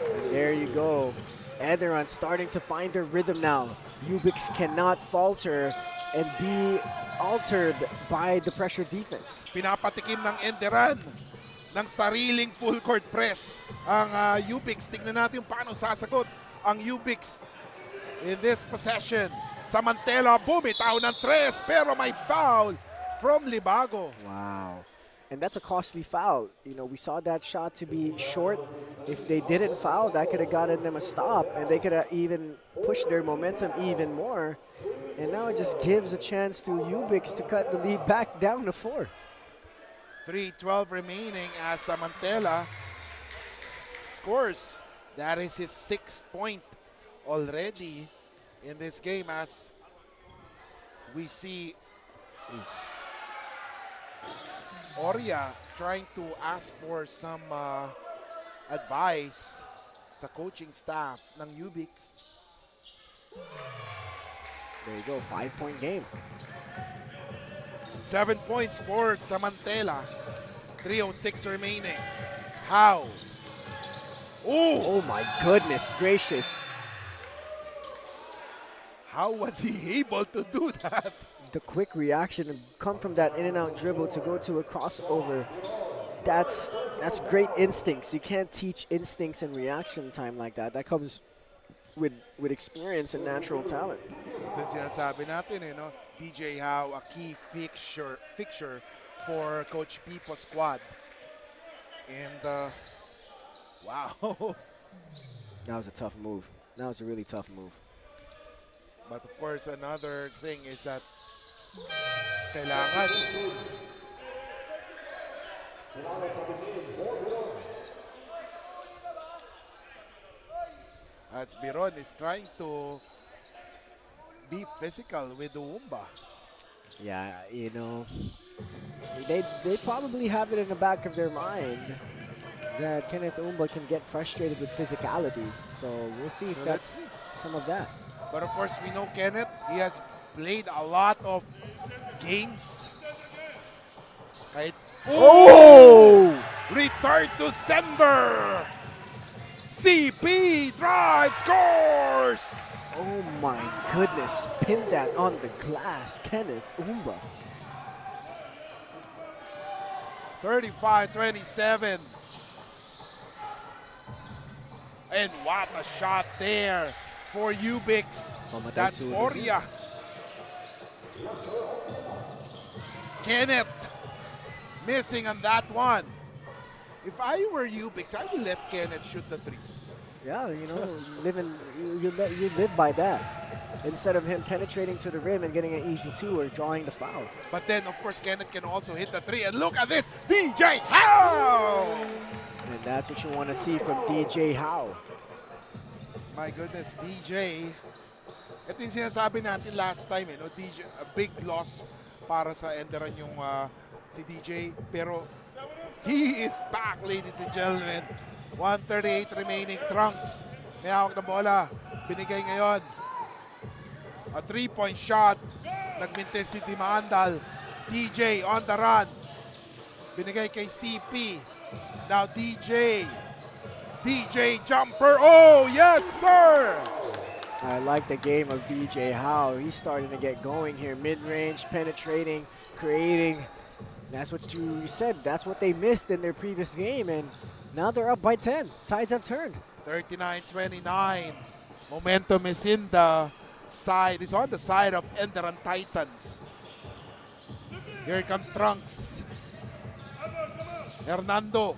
And there you go. Enderun starting to find their rhythm now. U-Bix cannot falter and be altered by the pressure defense. Pinapatikim ng Enderun ng sariling full court press ang U-Bix. Tignan natin paano sasagot ang U-Bix in this possession. Samantela bumitaw ng 3 pero may foul from Libago. Wow. And that's a costly foul. You know, we saw that shot to be short. If they didn't foul, that could have gotten them a stop, and they could have even pushed their momentum even more. And now it just gives a chance to U-Bix to cut the lead back down to 4. 3:12 remaining as Samantela scores. That is his 6th point already in this game, as we see Oria trying to ask for some advice sa coaching staff ng U-Bix. There you go, 5-point game. 7 points for Samantela. 3:06 remaining. How? Oh my goodness gracious. How was he able to do that? The quick reaction to come from that in and out dribble to go to a crossover. That's great instincts. You can't teach instincts and reaction time like that. That comes with experience and natural talent. Ito yung sinasabi natin, no? DJ Howe, a key fixture for Coach Pipo's squad. And wow. That was a tough move. That was a really tough move. But of course, another thing is that kailangan as Biron is trying to be physical with Uumba. Yeah, you know, they probably have it in the back of their mind that Kenneth Uumba can get frustrated with physicality. So we'll see if that's some of that. But of course, we know Kenneth, he has played a lot of games. Right? Oh! Return to sender! CP drive scores! Oh my goodness, pin that on the glass, Kenneth Uumba. 35-27. And what a shot there for U-Bix. That's Oria. Kenneth missing on that one. If I were U-Bix, I would let Kenneth shoot the 3. Yeah, you know, you live by that. Instead of him penetrating to the rim and getting an easy 2 or drawing the foul. But then, of course, Kenneth can also hit the 3. And look at this, DJ Howe! And that's what you want to see from DJ Howe. My goodness, DJ. Ito yung sinasabi natin last time, no? DJ, a big loss para sa Enderun yung si DJ. Pero he is back, ladies and gentlemen. 1:38 remaining. Trunks, may hawak na bola. Binigay ngayon. A 3-point shot. Nagmintis si Dimandal. DJ on the run. Binigay kay CP. Now DJ. DJ jumper. Oh, yes, sir! I like the game of DJ Howe. He's starting to get going here. Mid-range, penetrating, creating. That's what you said. That's what they missed in their previous game. And now they're up by 10. Tides have turned. 39-29. Momentum is in the side. It's on the side of Enderun Titans. Here comes Trunks. Hernando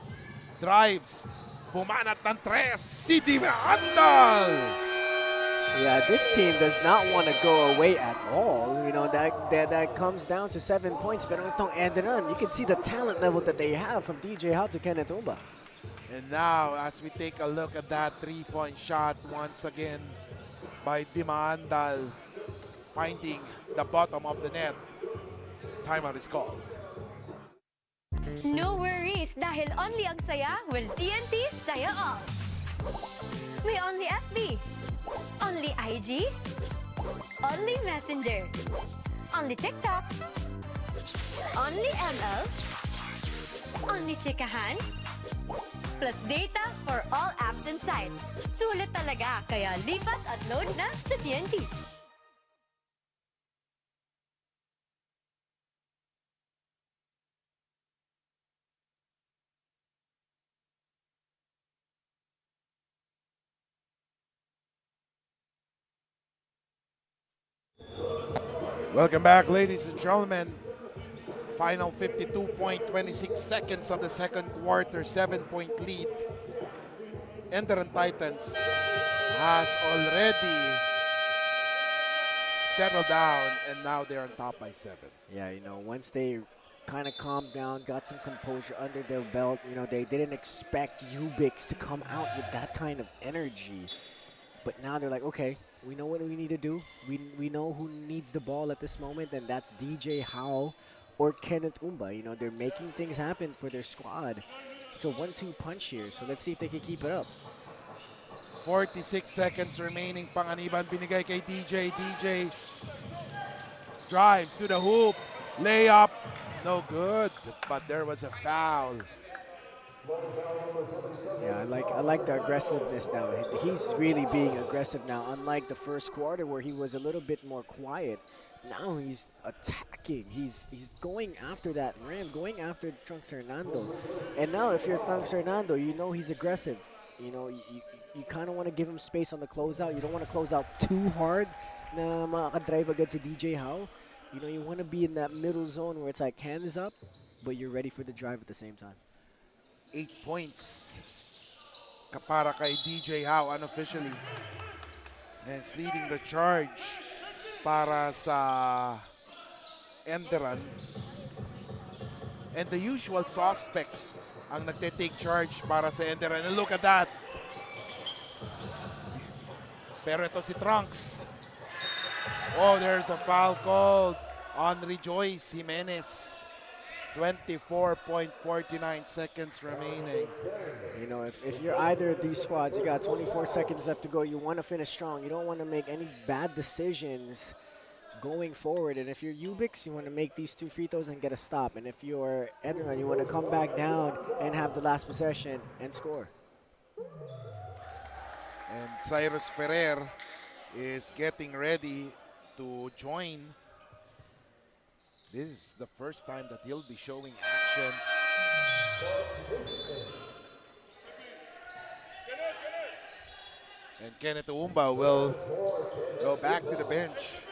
drives. Bumanat ng 3. Si Dimandal. Yeah, this team does not want to go away at all. You know, that comes down to 7 points. Pero itong Enderun, you can see the talent level that they have from DJ Howe to Kenneth Uumba. And now, as we take a look at that 3-point shot once again by Dimandal, finding the bottom of the net. Timeout is called. No worries dahil only ang saya will TNT Saya All. May only FB, only IG, only Messenger, only TikTok, only ML, only Chikahan, plus data for all apps and sites. Sulit talaga, kaya lipat at load na sa TNT. Welcome back, ladies and gentlemen. Final 52.26 seconds of the second quarter, 7-point lead. Enderun Titans has already settled down, and now they're on top by 7. Yeah, you know, once they kind of calmed down, got some composure under their belt, you know, they didn't expect U-Bix to come out with that kind of energy. But now they're like, okay, we know what we need to do. We know who needs the ball at this moment, and that's DJ Howe or Kenneth Umba. You know, they're making things happen for their squad. It's a 1-2 punch here, so let's see if they can keep it up. 46 seconds remaining. Panganiban binigay kay DJ. DJ drives to the hoop. Layup. No good. But there was a foul. Yeah, I like the aggressiveness now. He's really being aggressive now, unlike the first quarter where he was a little bit more quiet. Now he's attacking. He's going after that rim, going after Trunks Hernando. And now if you're Trunks Hernando, you know he's aggressive. You know, you kind of want to give him space on the closeout. You don't want to close out too hard na makakadrive agad si DJ Howe. You know, you want to be in that middle zone where it's like hands up, but you're ready for the drive at the same time. 8 points kapara kay DJ Howe unofficially. And he's leading the charge para sa Enderun. And the usual suspects ang nagte-take charge para sa Enderun. And look at that. Pero ito si Trunks. Oh, there's a foul called on Rejoice Jimenez. 24.49 seconds remaining. You know, if you're either of these squads, you got 24 seconds left to go. You want to finish strong. You don't want to make any bad decisions going forward. And if you're U-Bix, you want to make these 2 free throws and get a stop. And if you're Enderun, you want to come back down and have the last possession and score. And Cyrus Ferrer is getting ready to join. This is the first time that he'll be showing action. And Kenneth Umba will go back to the bench.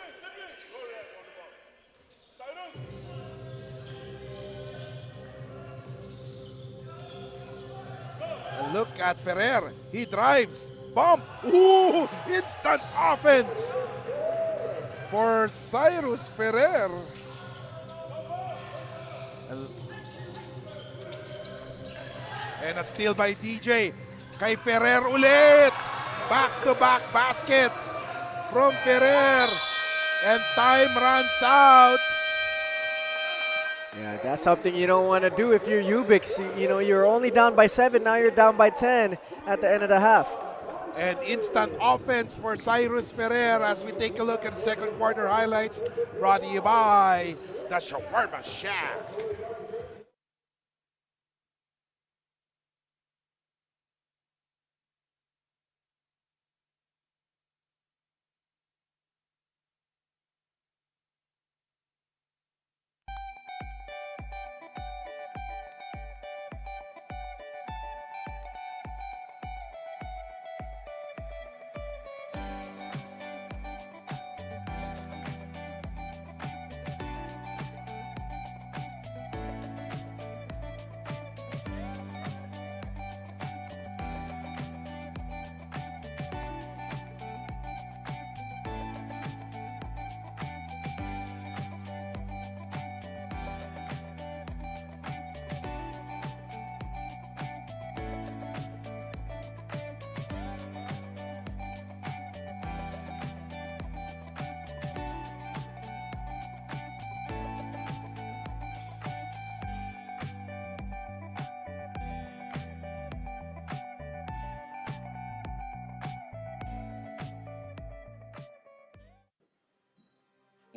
And look at Ferrer. He drives. Bump. Ooh! Instant offense for Cyrus Ferrer. And a steal by DJ. Kay Ferrer ulit. Back-to-back baskets from Ferrer. And time runs out. Yeah, that's something you don't want to do if you're U-Bix. You know, you're only down by 7. Now you're down by 10 at the end of the half. And instant offense for Cyrus Ferrer as we take a look at second quarter highlights brought to you by the Shawarma Shack.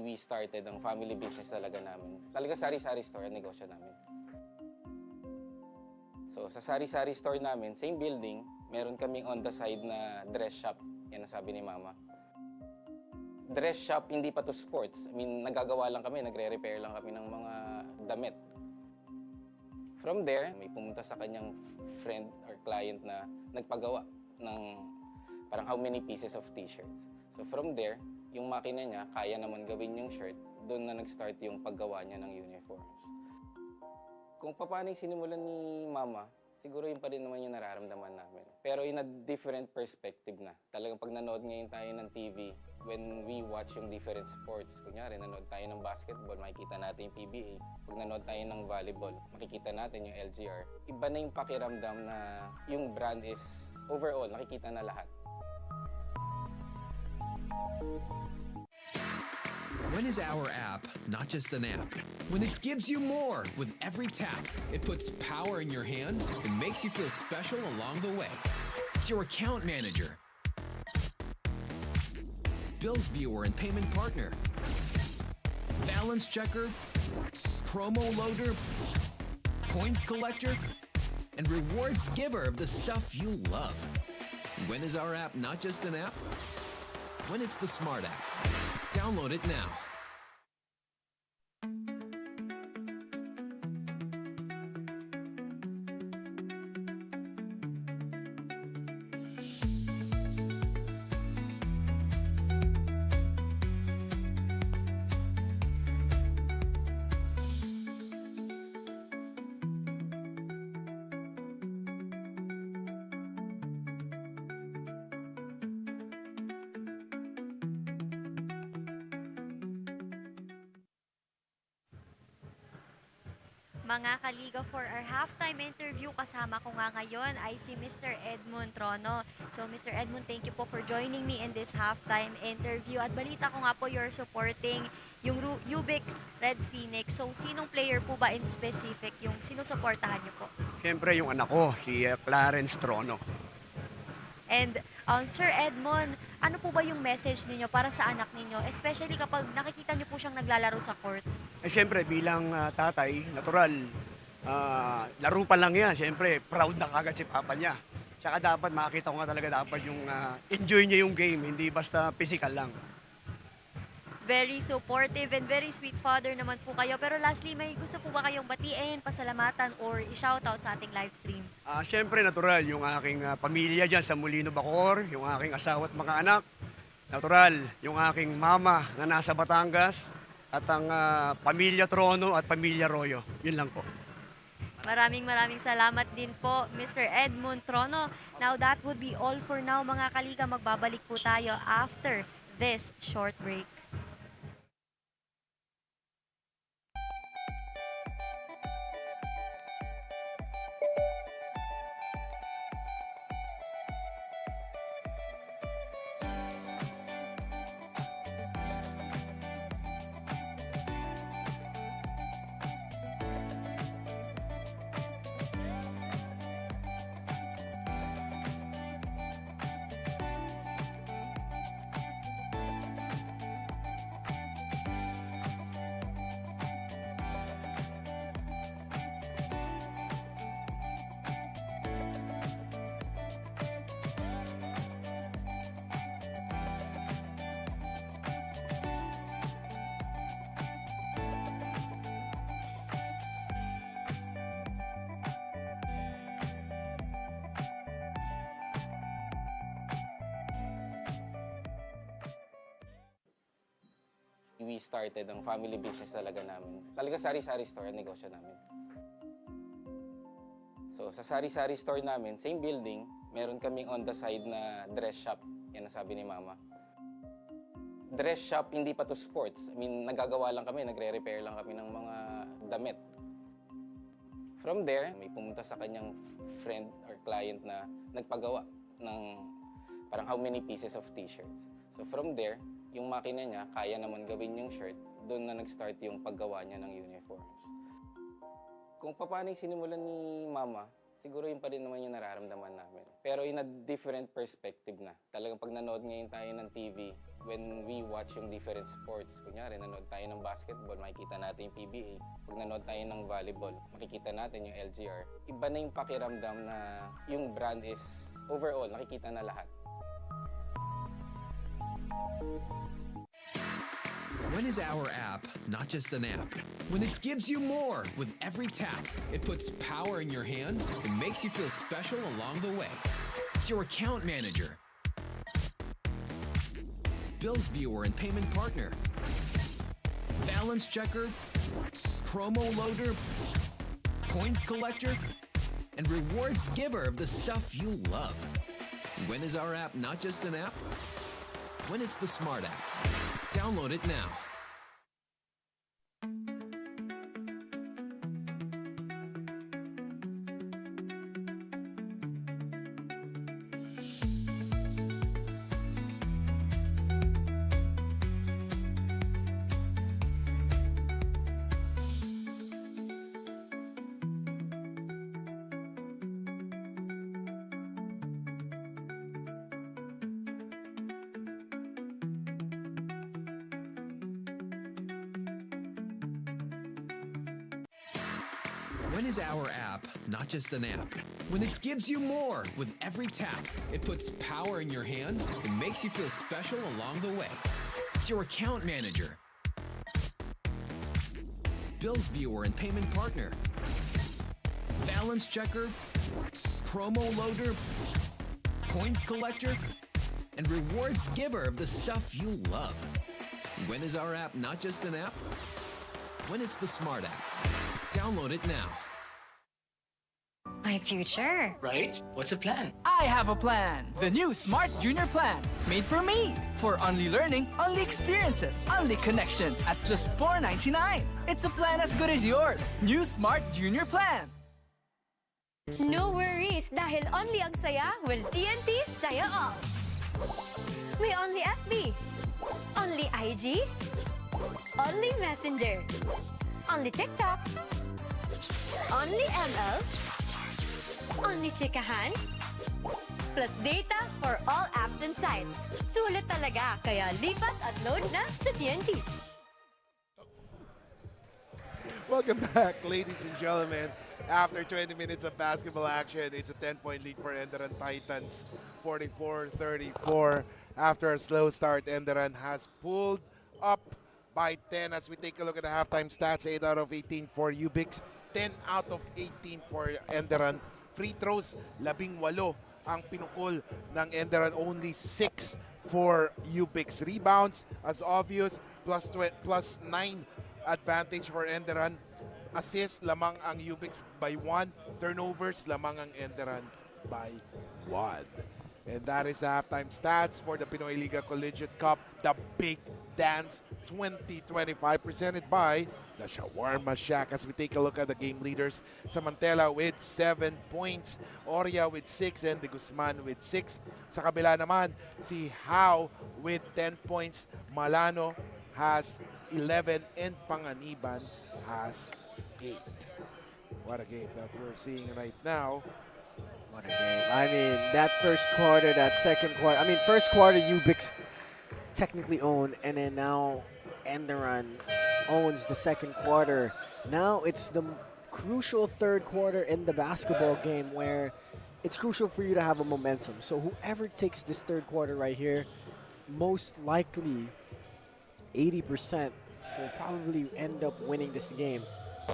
We started ang family business talaga namin. Talaga sari-sari store ang negosyo namin. So sa sari-sari store namin, same building, meron kaming on the side na dress shop. Yan ang sabi ni Mama. Dress shop, hindi pa to sports. I mean, nagagawa lang kami, nagre-repair lang kami ng mga damit. From there, may pumunta sa kanyang friend or client na nagpagawa ng parang how many pieces of t-shirts. So from there, yung makina niya, kaya naman gawin yung shirt, doon na nag-start yung paggawa niya ng uniforms. Kung paano yung sinimulan ni Mama, siguro yun pa rin naman yung nararamdaman namin. Pero in a different perspective na. Talagang pag nanood ngayon tayo ng TV, when we watch yung different sports, kunyari nanood tayo ng basketball, makikita natin yung PBA. Pag nanood tayo ng volleyball, makikita natin yung LGR. Iba na yung pakiramdam na yung brand is overall, nakikita na lahat. When is our app not just an app? When it gives you more with every tap, it puts power in your hands and makes you feel special along the way. It's your account manager, bills viewer and payment partner, balance checker, promo loader, points collector, and rewards giver of the stuff you love. When is our app not just an app? When it's the Smart app. Download it now. Mga kaliga, for our halftime interview, kasama ko nga ngayon ay si Mr. Edmund Trono. So Mr. Edmund, thank you po for joining me in this halftime interview. At balita ko nga po, you're supporting yung U-Bix Red Phoenix. So sinong player po ba in specific yung sinusuportahan niyo po? Siyempre yung anak ko, si Clarence Trono. And Sir Edmund, ano po ba yung message ninyo para sa anak ninyo? Especially kapag nakikita niyo po siyang naglalaro sa court. Siyempre bilang tatay, natural, laro pa lang yan. Siyempre, proud na kagad si papa niya. Tsaka dapat makita ko nga talaga dapat yung enjoy niya yung game, hindi basta physical lang. Very supportive and very sweet father naman po kayo. Pero lastly, may gusto po ba kayong batiin, pasalamatan, or i-shoutout sa ating live stream? Siyempre, natural, yung aking pamilya dyan sa Molino, Bacoor, yung aking asawa at mga anak. Natural, yung aking mama na nasa Batangas, at ang pamilya Trono at pamilya Royo. Yun lang po. Maraming salamat din po, Mr. Edmund Trono. Now, that would be all for now, mga kaliga. Magbabalik po tayo after this short break. We started ang family business talaga namin. Talaga sari-sari store ang negosyo namin. So sa sari-sari store namin, same building, meron kaming on the side na dress shop. Yan ang sabi ni Mama. Dress shop, hindi pa to sports. I mean, nagagawa lang kami, nagre-repair lang kami ng mga damit. From there, may pumunta sa kanyang friend or client na nagpagawa ng parang how many pieces of t-shirts. So from there, yung makina niya, kaya naman gawin yung shirt, doon na nag-start yung paggawa niya ng uniforms. Kung paano yung sinimulan ni Mama, siguro yun pa rin naman yung nararamdaman namin. Pero in a different perspective na. Talagang pag nanood ngayon tayo ng TV, when we watch yung different sports, kunyari nanood tayo ng basketball, makikita natin yung PBA. Pag nanood tayo ng volleyball, makikita natin yung LGR. Iba na yung pakiramdam na yung brand is overall, nakikita na lahat. When is our app not just an app? When it gives you more with every tap, it puts power in your hands and makes you feel special along the way. It's your account manager, bills viewer and payment partner, balance checker, promo loader, points collector, and rewards giver of the stuff you love. When is our app not just an app? When it's the Smart app. Download it now. When is our app not just an app? When it gives you more with every tap. It puts power in your hands and makes you feel special along the way. It's your account manager, bills viewer and payment partner, balance checker, promo loader, points collector, and rewards giver of the stuff you love. When is our app not just an app? When it's the Smart app. Download it now. My future. Right? What's the plan? I have a plan. The new Smart Junior Plan. Made for me. For only learning, only experiences, only connections at just $4.99. It's a plan as good as yours. New Smart Junior Plan. No worries dahil only ang saya will TNT Saya All. May only FB, only IG, only Messenger, only TikTok, only ML, only Chikahan, plus data for all apps and sites. Sulit talaga, kaya lipat at load na sa TNT. Welcome back, ladies and gentlemen. After 20 minutes of basketball action, it's a 10-point lead for Enderun Titans, 44-34. After a slow start, Enderun has pulled up by 10 as we take a look at the halftime stats. 8 out of 18 for U-Bix, 10 out of 18 for Enderun. Free throws, 18 ang pinukol ng Enderun, only 6 for U-Bix. Rebounds, as obvious, plus 9 advantage for Enderun. Assists, lamang ang U-Bix by 1. Turnovers, lamang ang Enderun by 1. And that is the halftime stats for the Pinoyliga Collegiate Cup, the Big Dance 2025, presented by the Shawarma Shack. As we take a look at the game leaders, Samantela with 7 points, Oria with 6, and De Guzman with 6. Sa kabila naman, si How with 10 points, Malano has 11, and Panganiban has 8. What a game that we're seeing right now. What a game. I mean, that first quarter, that second quarter. I mean, first quarter, U-Bix technically owned, and then now Enderun owns the second quarter. Now it's the crucial third quarter in the basketball game where it's crucial for you to have a momentum. So whoever takes this third quarter right here, most likely 80% will probably end up winning this game.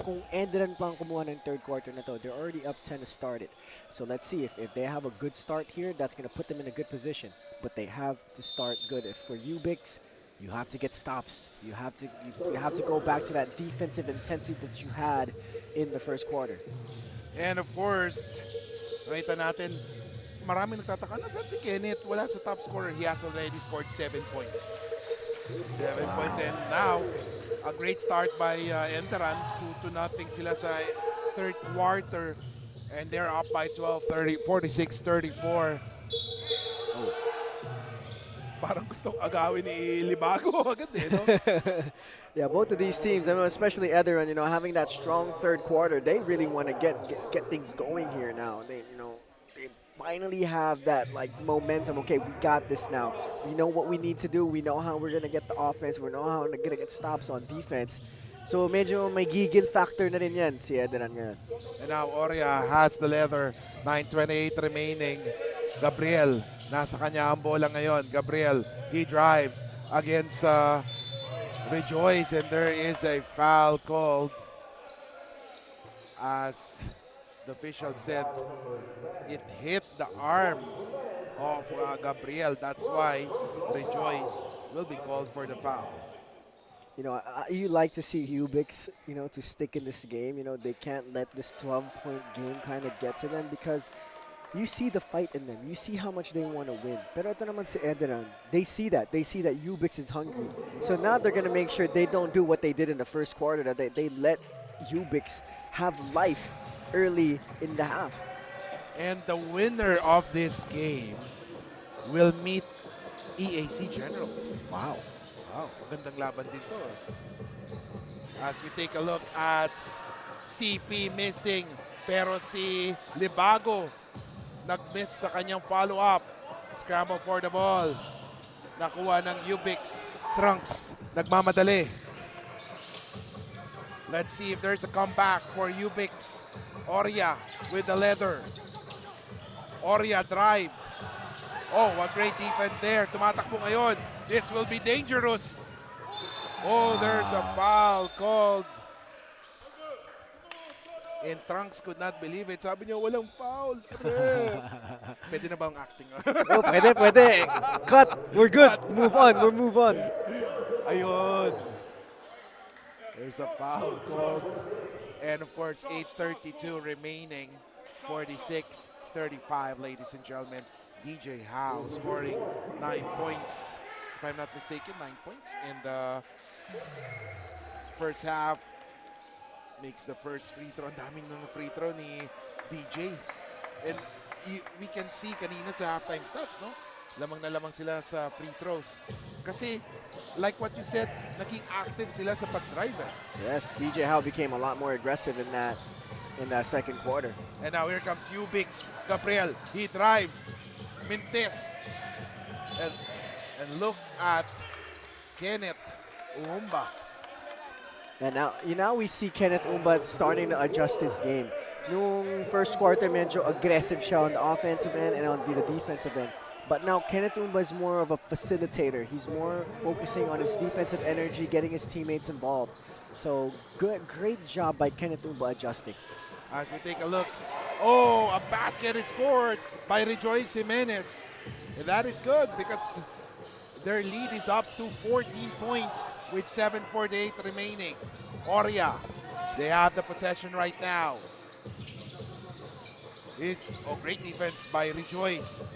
Kung Enderun pang kumuha ng third quarter na to, they're already up 10 to start it. So let's see if they have a good start here, that's going to put them in a good position. But they have to start good. If for U-Bix, you have to get stops. You have to go back to that defensive intensity that you had in the first quarter. And of course, nakita natin, marami nagtataka, nasan si Kenneth? Wala sa top scorer. He has already scored 7 points. 7 points, and now a great start by Enderun. 2-0 sila sa third quarter, and they're up by 46-34. Oh. Parang gustong agawin ni Libago agad eh, no? Yeah, both of these teams, I mean, especially Enderun, having that strong third quarter, they really want to get things going here now. They finally have that momentum. Okay, we got this now. We know what we need to do. We know how we're gonna get the offense. We know how we're gonna get stops on defense. So medyo may gigil factor na rin yan si Enderun ngayon. And now Oria has the leather. 9:28 remaining. Gabriel, nasa kanya ang bola ngayon. Gabriel, he drives against Rejoice, and there is a foul called. As the official said, it hit the arm of Gabriel. That's why Rejoice will be called for the foul. You know, you like to see U-Bix, you know, to stick in this game. You know, they can't let this 12-point game kind of get to them because you see the fight in them. You see how much they want to win. Pero ito naman si Enderun, they see that. They see that U-Bix is hungry. So now they're going to make sure they don't do what they did in the first quarter, that they let U-Bix have life early in the half. And the winner of this game will meet EAC Generals. Wow. Wow, magandang laban din to. As we take a look at CP missing, pero si Libago nag-miss sa kanyang follow-up. Scramble for the ball. Nakuha ng U-Bix. Trunks, nagmamadali. Let's see if there's a comeback for U-Bix. Oria with the leather. Oria drives. Oh, what great defense there. Tumatakbo ngayon. This will be dangerous. Oh, there's a foul called. And Trunks could not believe it. Sabi niya, walang foul. Pwede na ba ang acting? Oh, pwede. Cut. We're good. Move on. We'll move on. Ayun. There's a foul called. And of course, 8:32 remaining. 46-35, ladies and gentlemen. DJ Howe scoring 9 points. If I'm not mistaken, 9 points in the first half. Makes the first free throw. Ang daming ng free throw ni DJ. And we can see kanina sa halftime stats, no? Lamang na lamang sila sa free throws. Kasi, like what you said, naging active sila sa pag-drive. Yes, DJ Howe became a lot more aggressive in that second quarter. And now here comes U-Bix. Gabriel, he drives. Mintes. And look at Kenneth Umba. And now we see Kenneth Umba starting to adjust his game. Nung first quarter, medyo aggressive siya on the offensive end and on the defensive end. But now Kenneth Umba is more of a facilitator. He's more focusing on his defensive energy, getting his teammates involved. So great job by Kenneth Umba adjusting. As we take a look, oh, a basket is scored by Rejoice Jimenez. And that is good because their lead is up to 14 points with 7:48 remaining. Oria, they have the possession right now. Great defense by Rejoice.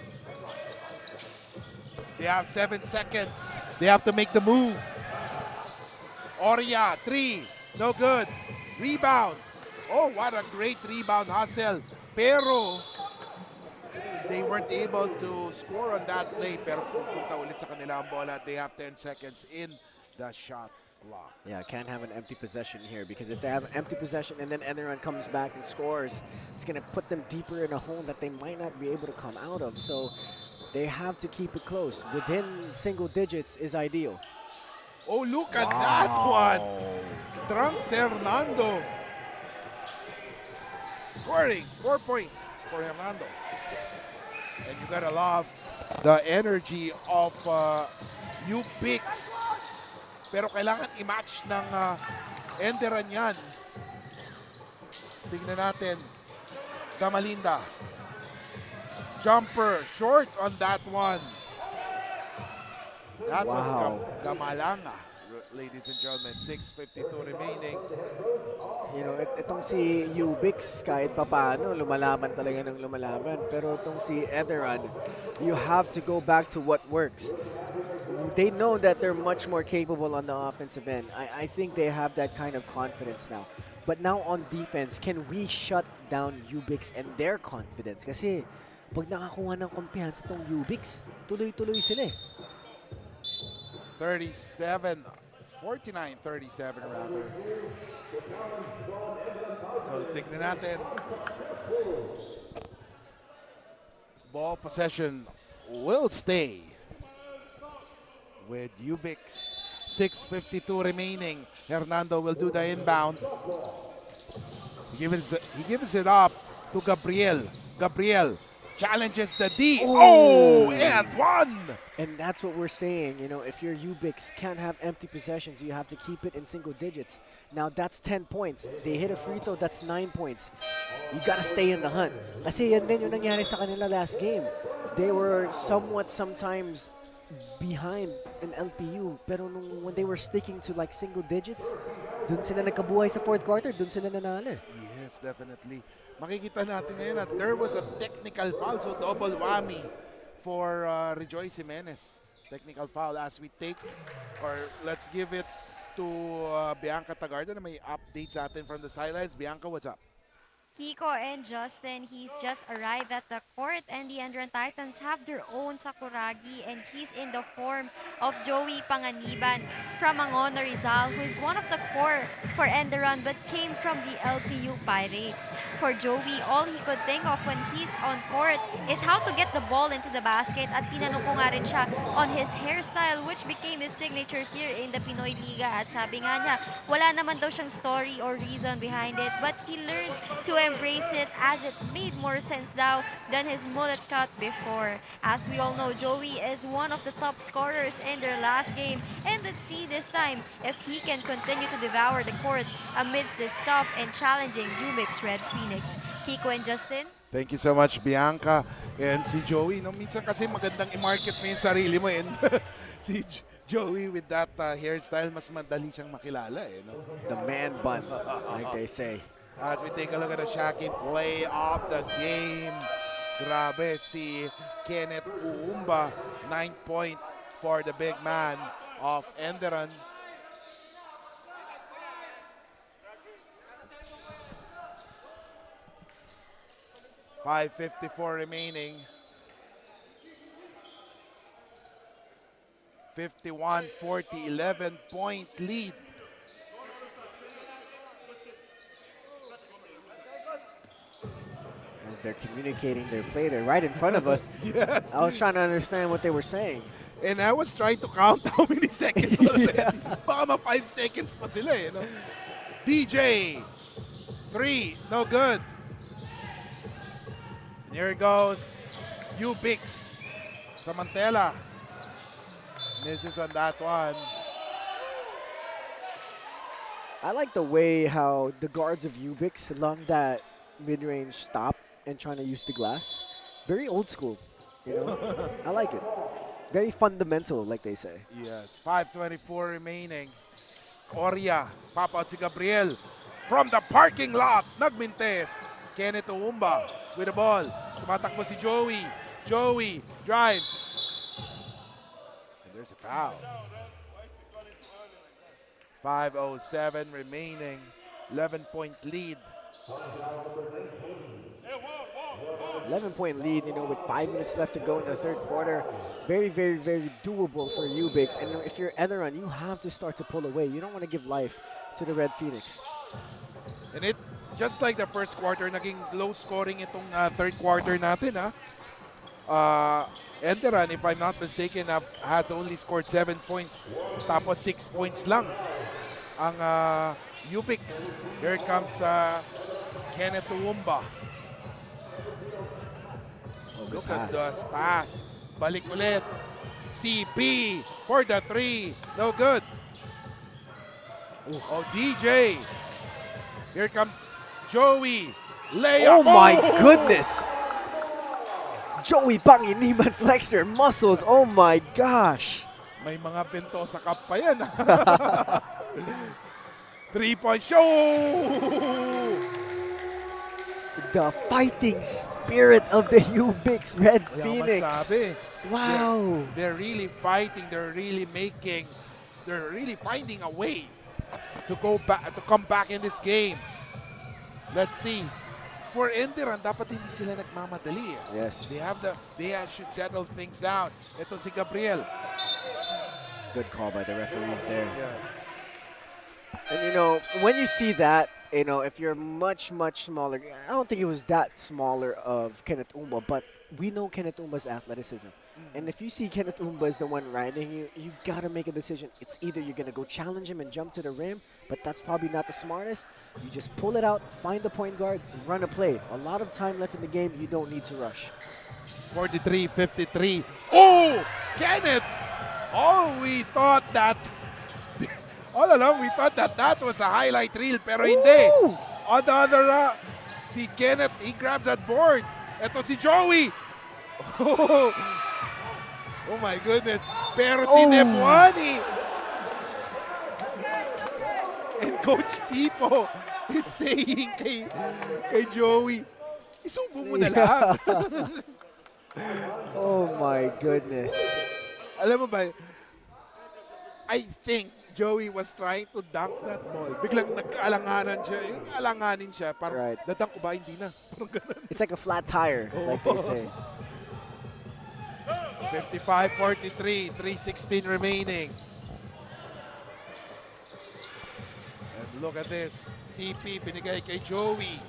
They have 7 seconds. They have to make the move. Oria, 3, no good. Rebound. Oh, what a great rebound hustle. Pero they weren't able to score on that play. Pero pupunta ulit sa kanila ang bola. They have 10 seconds in the shot clock. Yeah, can't have an empty possession here because if they have an empty possession and then Enderun comes back and scores, it's going to put them deeper in a hole that they might not be able to come out of. So they have to keep it close. Within single digits is ideal. Oh, look at that one. Trunks Hernando. Scoring 4 points for Hernando. And you gotta love the energy of U-Bix. Pero kailangan i-match ng Enderun yan. Tingnan natin. Gamalinda. Jumper. Short on that one. That was Gamalanga. Ladies and gentlemen, 6:52 remaining. You know, itong si U-Bix kahit papaano lumalaban talaga ng lumalaban. Pero itong si Enderun, you have to go back to what works. They know that they're much more capable on the offensive end. I think they have that kind of confidence now. But now on defense, can we shut down U-Bix and their confidence? Kasi pag nakakuha ng kumpiyansa itong U-Bix, tuloy-tuloy sila eh. 49-37 rather. So tignan natin. Ball possession will stay with U-Bix. 6:52 remaining. Hernando will do the inbound. He gives it up to Gabriel. Gabriel challenges the D. Oh, and one! And that's what we're saying, you know, if your U-Bix can't have empty possessions, you have to keep it in single digits. Now that's 10 points. They hit a free throw, that's 9 points. You gotta stay in the hunt. Kasi yan din yung nangyari sa kanila last game. They were somewhat sometimes behind an LPU. Pero when they were sticking to like single digits, dun sila nagkabuhay sa fourth quarter, dun sila nanalo. Yes, definitely. Makikita natin ngayon that there was a technical foul, so double whammy for Rejoice Jimenez. Technical foul as we take, or let's give it to Bianca Tagarda na may updates atin from the sidelines. Bianca, what's up? Kiko and Justin, he's just arrived at the court, and the Enderun Titans have their own Sakuragi, and he's in the form of Joey Panganiban from Angono Rizal, who is one of the core for Enderun but came from the LPU Pirates. For Joey, all he could think of when he's on court is how to get the ball into the basket, at tinanong ko nga rin siya on his hairstyle, which became his signature here in the Pinoyliga. At sabi nga niya, wala naman daw siyang story or reason behind it, but he learned to embrace it as it made more sense now than his mullet cut before. As we all know, Joey is one of the top scorers in their last game, and let's see this time if he can continue to devour the court amidst this tough and challenging U-Bix Red Phoenix. Kiko and Justin? Thank you so much, Bianca. And si Joey, no, minsan kasi magandang i-market mo yung sarili mo. And si Joey with that hairstyle, mas madali siyang makilala. No? The man bun, like they say. As we take a look at the shocking play of the game. Grabe, si Kenneth Uumba, 9 point for the big man of Enderun. .554 remaining. 51-40, 11-point lead. As they're communicating their play, they're right in front of us. Yes. I was trying to understand what they were saying. And I was trying to count how many seconds already. Baka ma 5 seconds pa sila eh. No? DJ, 3, no good. And here it goes. U-Bix, Samantela. Misses on that one. I like the way how the guards of U-Bix along that mid-range stop and trying to use the glass. Very old school, you know? I like it. Very fundamental, like they say. Yes, 5:24 remaining. Oria, pop out si Gabriel. From the parking lot, nagmintes. Kenneth Uumba with the ball. Tumatakbo si Joey. Joey drives. And there's a foul. 5:07 remaining. 11-point lead. 11-point lead, you know, with 5 minutes left to go in the third quarter. Very, very, very doable for U-Bix. And if you're Enderun, you have to start to pull away. You don't want to give life to the Red Phoenix. And it, just like the first quarter, naging low scoring itong third quarter natin. Enderun, if I'm not mistaken, has only scored 7 points. Tapos 6 points lang ang U-Bix. Here comes Kenneth Uumba. Look at this pass. Balik ulit. CP for the 3. No good. Oh, DJ. Here comes Joey. Layup. Oh my goodness. Joey Panginiban flexor muscles. Oh my gosh. May mga Ventosa Cup pa yan. 3-point show. The fighting spirit of the U-Bix Red Kaya Phoenix. masabi, Wow. They're really fighting. They're really finding a way to go back, to come back in this game. Let's see. For Enderun, dapat hindi sila nagmamadali. Yes. They should settle things down. Ito si Gabriel. Good call by the referees there. Yes. And you know, when you see that, you know, if you're much, much smaller, I don't think it was that smaller of Kenneth Uumba, but we know Kenneth Uumba's athleticism. And if you see Kenneth Uumba is the one riding you, you got to make a decision. It's either you're going to go challenge him and jump to the rim, but that's probably not the smartest. You just pull it out, find the point guard, run a play. A lot of time left in the game, you don't need to rush. 43-53. Oh, Kenneth! Oh, we thought that, all along we thought that that was a highlight reel, pero hindi. On the other, si Kenneth, he grabs that board. Ito si Joey. Oh my goodness. Pero si Oh. Nebuani and Coach Pipo is saying kay Joey, isubo mo na lang. Oh my goodness. Alam mo ba, I think Joey was trying to dunk that ball. Biglang nagkaalanganan siya. Yung alanganin siya, parang Right. dadunk ko ba? Hindi na. Parang ganun. It's like a flat tire, like they say. 55-43, 3:16 remaining. And look at this. CP binigay kay Joey.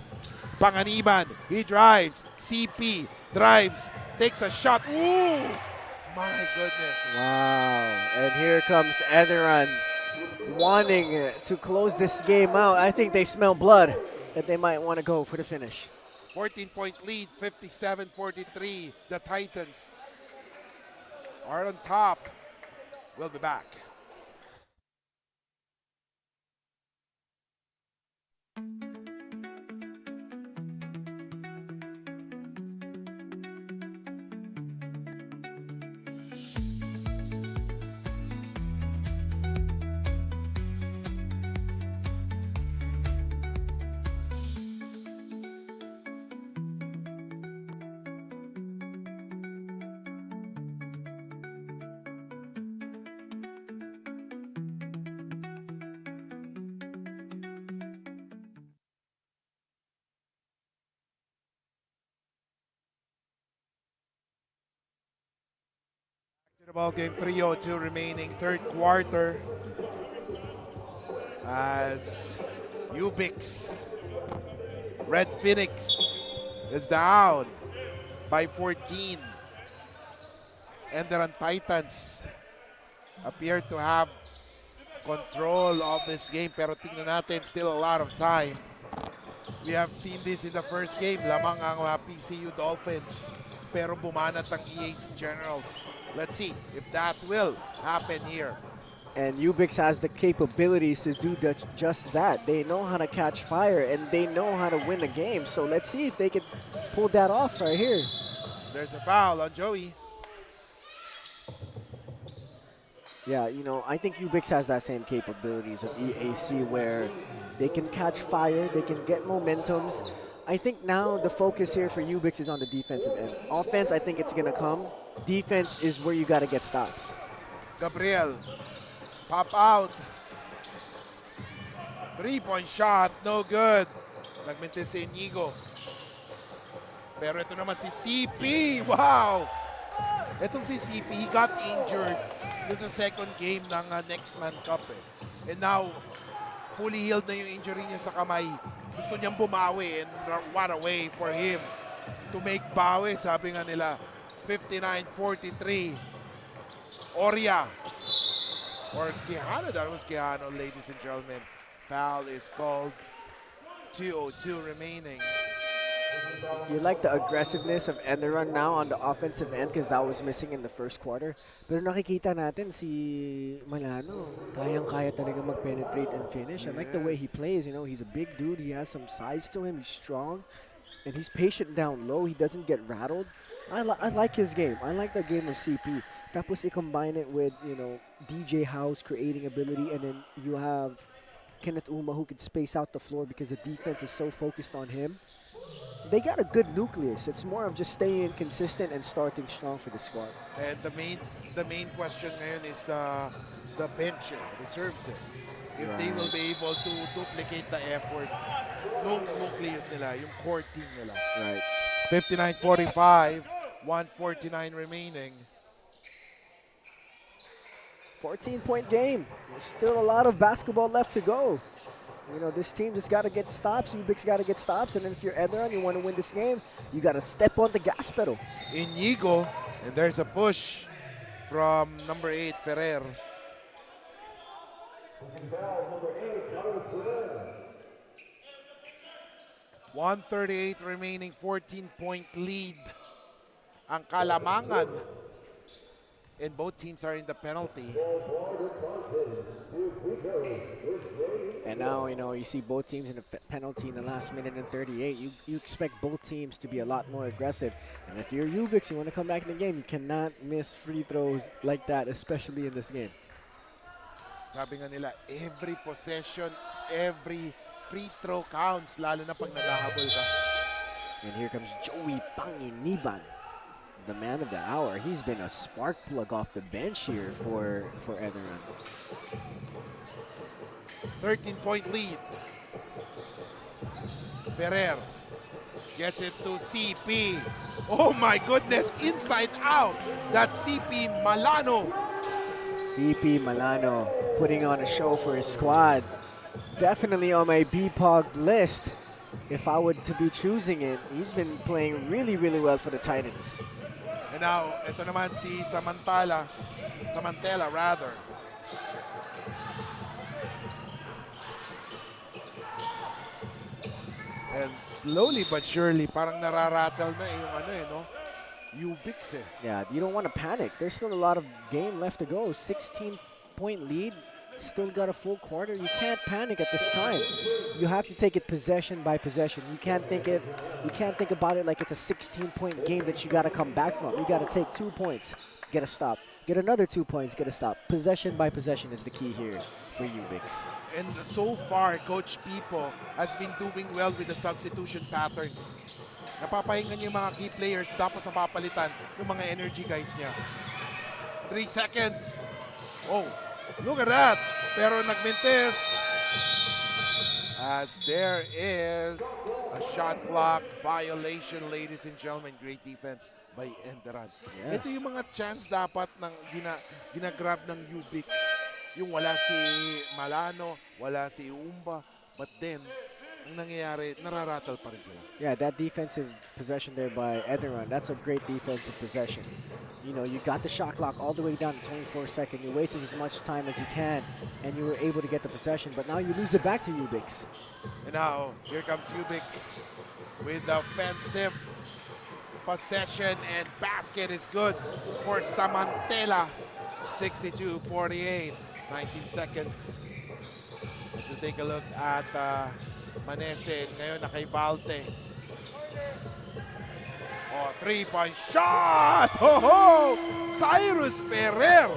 Panganiban, he drives. CP drives, takes a shot. Ooh! My goodness. Wow. And here comes Enderun wanting to close this game out. I think they smell blood that they might want to go for the finish. 14-point lead, 57-43. The Titans are on top. We'll be back. To the ball game, 3:02 remaining, third quarter. As U-Bix, Red Phoenix is down by 14. Enderun Titans appear to have control of this game, pero tingnan natin, still a lot of time. We have seen this in the first game. Lamang ang PCU Dolphins, pero bumanat ang EAC Generals. Let's see if that will happen here. And U-Bix has the capabilities to do just that. They know how to catch fire and they know how to win a game. So let's see if they can pull that off right here. There's a foul on Joey. Yeah, you know, I think U-Bix has that same capabilities of EAC where they can catch fire, they can get momentums. I think now the focus here for U-Bix is on the defensive end. Offense, I think it's going to come. Defense is where you got to get stops. Gabriel, pop out. 3-point shot, no good. Nagmintis si Inigo. Pero ito naman si CP, wow! Itong si CP, he got injured dun sa second game ng Next Man Cup eh. And now, fully healed na yung injury niya sa kamay. Gusto niyang bumawi and what a way for him to make bawi, sabi nga nila. 59-43. Oria. Or Quijano, that was Quijano, ladies and gentlemen. Foul is called. 2:02 remaining. You like the aggressiveness of Enderun now on the offensive end because that was missing in the first quarter. Pero nakikita natin si Malano, kayang-kaya talaga mag-penetrate and finish. I like the way he plays. You know, he's a big dude. He has some size to him. He's strong. And he's patient down low. He doesn't get rattled. I like his game. I like the game of CP. Tapos i-combine it with, you know, DJ House creating ability, and then you have Kenneth Uma who could space out the floor because the defense is so focused on him. They got a good nucleus. It's more of just staying consistent and starting strong for the squad. And the main question ngayon is the bench, reserves it. If they will be able to duplicate the effort nung nucleus nila, yung core team nila. Right. 59-45, 149 remaining. 14-point game. There's still a lot of basketball left to go. You know, this team just got to get stops. U-Bix got to get stops. And then if you're Enderun, you want to win this game, you got to step on the gas pedal. Inigo, and there's a push from number 8, Ferrer. .138 remaining, 14-point lead ang Kalamangan. and both teams are in the penalty. And now, you know, you see both teams in a penalty in the last minute and 38. You expect both teams to be a lot more aggressive. And if you're U-Bix, you want to come back in the game, you cannot miss free throws like that, especially in this game. Sabi nga nila, every possession, every free throw counts, lalo na pag naghahabol ka. And here comes Joey Panginiban, the man of the hour. He's been a spark plug off the bench here for Enderun. 13-point lead. Ferrer gets it to CP. Oh my goodness, inside out. That's CP Malano. CP Malano putting on a show for his squad. Definitely on my BPOG list. If I were to be choosing it, he's been playing really, really well for the Titans. And now, ito naman si Samantala rather. And slowly but surely, parang nararattle na yung ano no? U-Bix eh. Yeah, you don't want to panic. There's still a lot of game left to go. 16-point lead. Still got a full quarter. You can't panic at this time. You have to take it possession by possession. You can't think about it like it's a 16-point game that you got to come back from. You got to take 2 points, get a stop. Get another 2 points, get a stop. Possession by possession is the key here for U-Bix. And so far, Coach Pipo has been doing well with the substitution patterns. Napapahingan niya yung mga key players, tapos napapalitan yung mga energy guys niya. 3 seconds. Oh, look at that. Pero nagmintis. As there is a shot clock violation, ladies and gentlemen. Great defense by Enderun. Yes. Ito yung mga chance dapat ng ginagrab ng U-Bix. Yung wala si Malano, wala si Umba, but then ang nangyayari, nararattle pa rin sila. Yeah, that defensive possession there by Enderun, that's a great defensive possession. You know, you got the shot clock all the way down to 24 seconds. You wasted as much time as you can, and you were able to get the possession, but now you lose it back to U-Bix. And now, here comes U-Bix with the offensive possession, and basket is good for Samantela. 62-48, 19 seconds. So take a look at Manese, ngayon na kay Balte. Oh, 3-point shot! Ho-ho! Cyrus Ferrer!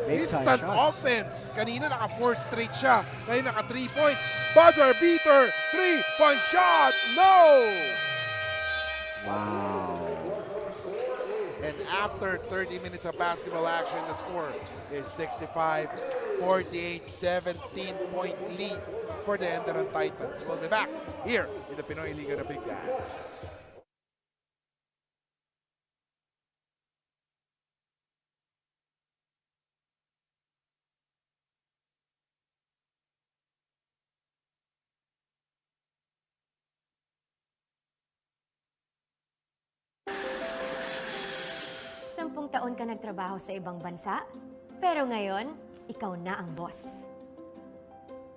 Instant offense. Kanina naka-4 straight siya. Ngayon naka 3 points. Buzzer beater! 3-point shot! No! Wow. And after 30 minutes of basketball action, the score is 65-48, 17-point lead for the Enderun Titans. We'll be back here in the Pinoyliga, the Big Dance. Sampung taon ka nagtrabaho sa ibang bansa, pero ngayon, ikaw na ang boss.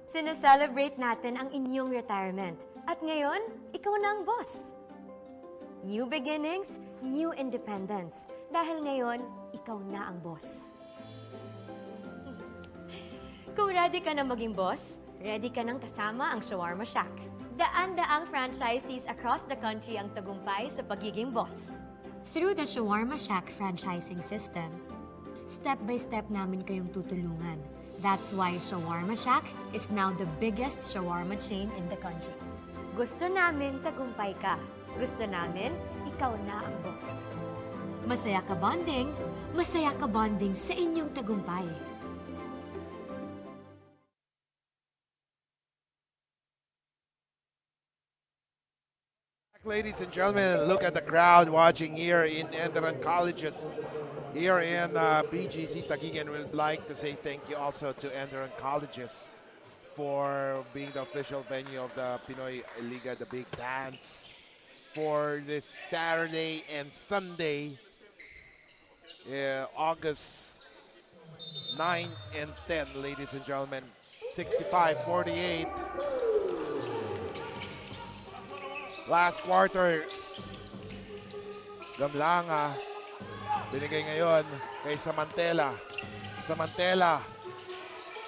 Sineselebrate natin ang inyong retirement, at ngayon, ikaw na ang boss. New beginnings, new independence, dahil ngayon, ikaw na ang boss. Kung ready ka na maging boss, ready ka nang kasama ang Shawarma Shack. Daan-daang franchisees across the country ang tagumpay sa pagiging boss. Through the Shawarma Shack franchising system, step-by-step namin kayong tutulungan. That's why Shawarma Shack is now the biggest shawarma chain in the country. Gusto namin tagumpay ka. Gusto namin, ikaw na ang boss. Masaya ka bonding sa inyong tagumpay. Ladies and gentlemen, look at the crowd watching here in Enderun Colleges, here in BGC Taguig, and we'd like to say thank you also to Enderun Colleges for being the official venue of the Pinoyliga, the Big Dance, for this Saturday and Sunday, August 9 and 10, ladies and gentlemen, 65-48. Last quarter, Gamlanga Binigay ngayon kay Samantela. Samantela.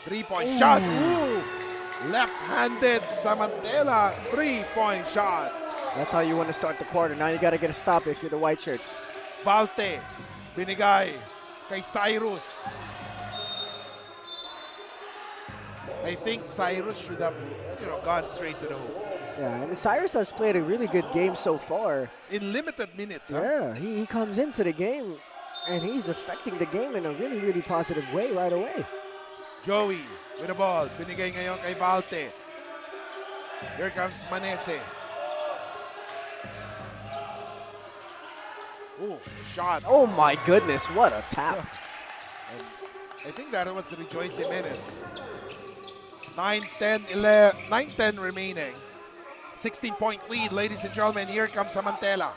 3-point shot. Ooh. Left-handed Samantela. 3-point shot. That's how you want to start the quarter. Now you got to get a stop if you're the white shirts. Valte. Binigay kay Cyrus. I think Cyrus should have, gone straight to the hoop. Yeah, and Cyrus has played a really good game so far. In limited minutes, huh? Yeah, he comes into the game and he's affecting the game in a really, really positive way right away. Joey with the ball. Binigay ngayon kay Valte. Here comes Manese. Oh, shot. Oh my goodness, what a tap. And I think that was Rejoice Jimenez. 9-10 remaining. 16-point lead, ladies and gentlemen. Here comes Samantela.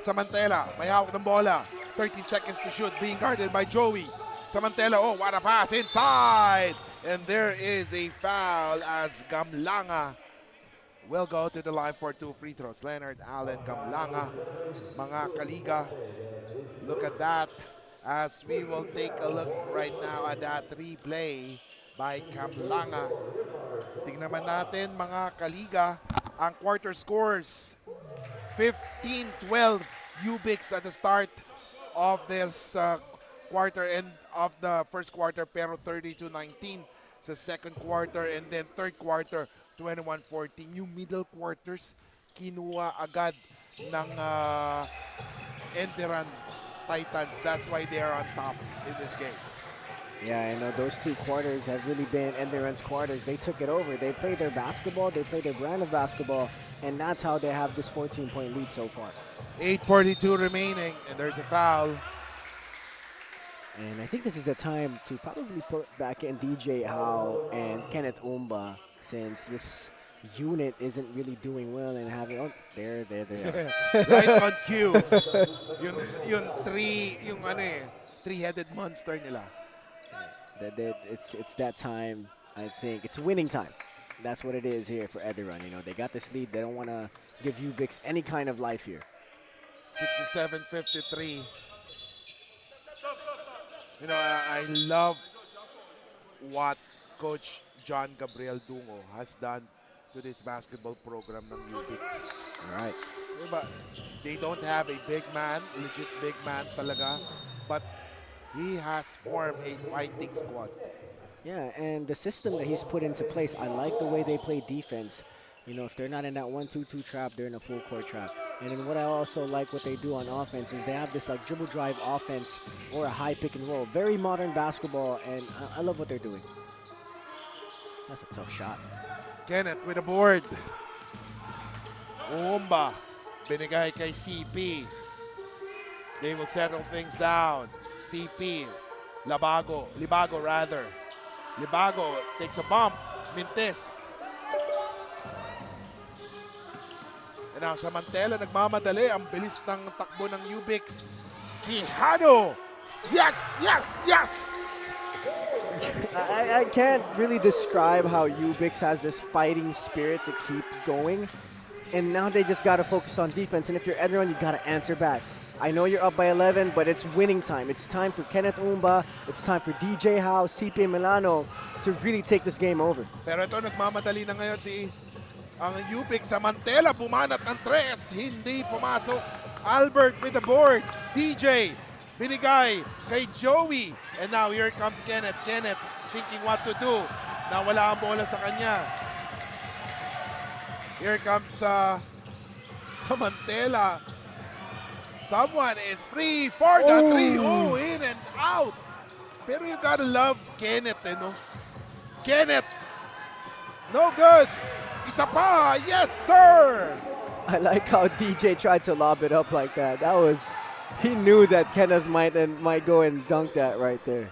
Samantela, may hawak ng bola. 13 seconds to shoot, being guarded by Joey. Samantela, oh, what a pass inside. And there is a foul as Gamlanga will go to the line for 2 free throws. Leonard Allen Gamlanga, mga kaliga. Look at that as we will take a look right now at that replay by Gamlanga. Tingnan naman natin mga kaliga ang quarter scores. 15-12 U-Bix at the start of this quarter and of the first quarter, pero 32-19 sa second quarter, and then third quarter 21-14. Yung middle quarters kinuha agad ng Enderun Titans. That's why they are on top in this game. Yeah, I know those 2 quarters have really been Enderun's quarters. They took it over. They played their basketball. They played their brand of basketball. And that's how they have this 14-point lead so far. 8:42 remaining, and there's a foul. And I think this is the time to probably put back in DJ Howe and Kenneth Umba, since this unit isn't really doing well and having... Oh, there they are. Right on cue. yung three-headed monster nila. It's that time, I think. It's winning time. That's what it is here for Enderun. They got this lead. They don't want to give U-Bix any kind of life here. 67-53. I love what Coach John Gabriel Dungo has done to this basketball program ng U-Bix. All right. Diba? They don't have a big man, legit big man talaga, but he has formed a fighting squad. Yeah, and the system that he's put into place, I like the way they play defense. If they're not in that 1-2-2 trap, they're in a full court trap. And then what I also like what they do on offense is they have this like dribble drive offense or a high pick and roll. Very modern basketball, and I love what they're doing. That's a tough shot. Kenneth with a board. Umba, binigay kay CP. They will settle things down. CP, Libago rather. Libago takes a bump. Mintes. And now Samantela nagmamadali. Ang bilis ng takbo ng U-Bix. Quijano. Yes, yes, yes! I can't really describe how U-Bix has this fighting spirit to keep going. And now they just got to focus on defense. And if you're Enderun, you got to answer back. I know you're up by 11, but it's winning time. It's time for Kenneth Umba. It's time for DJ Howe, CP Milano to really take this game over. Pero ito, nagmamadali na ngayon ang U-Bix. Samantela bumanat ng 3. Hindi pumasok. Albert with the board. DJ binigay kay Joey. And now here comes Kenneth. Kenneth thinking what to do. Nawala ang bola sa kanya. Here comes Samantela. Someone is free for the 3. Oh, in and out. Pero you gotta love Kenneth, Kenneth. No good. Isa pa. Yes, sir. I like how DJ tried to lob it up like that. He knew that Kenneth might go and dunk that right there.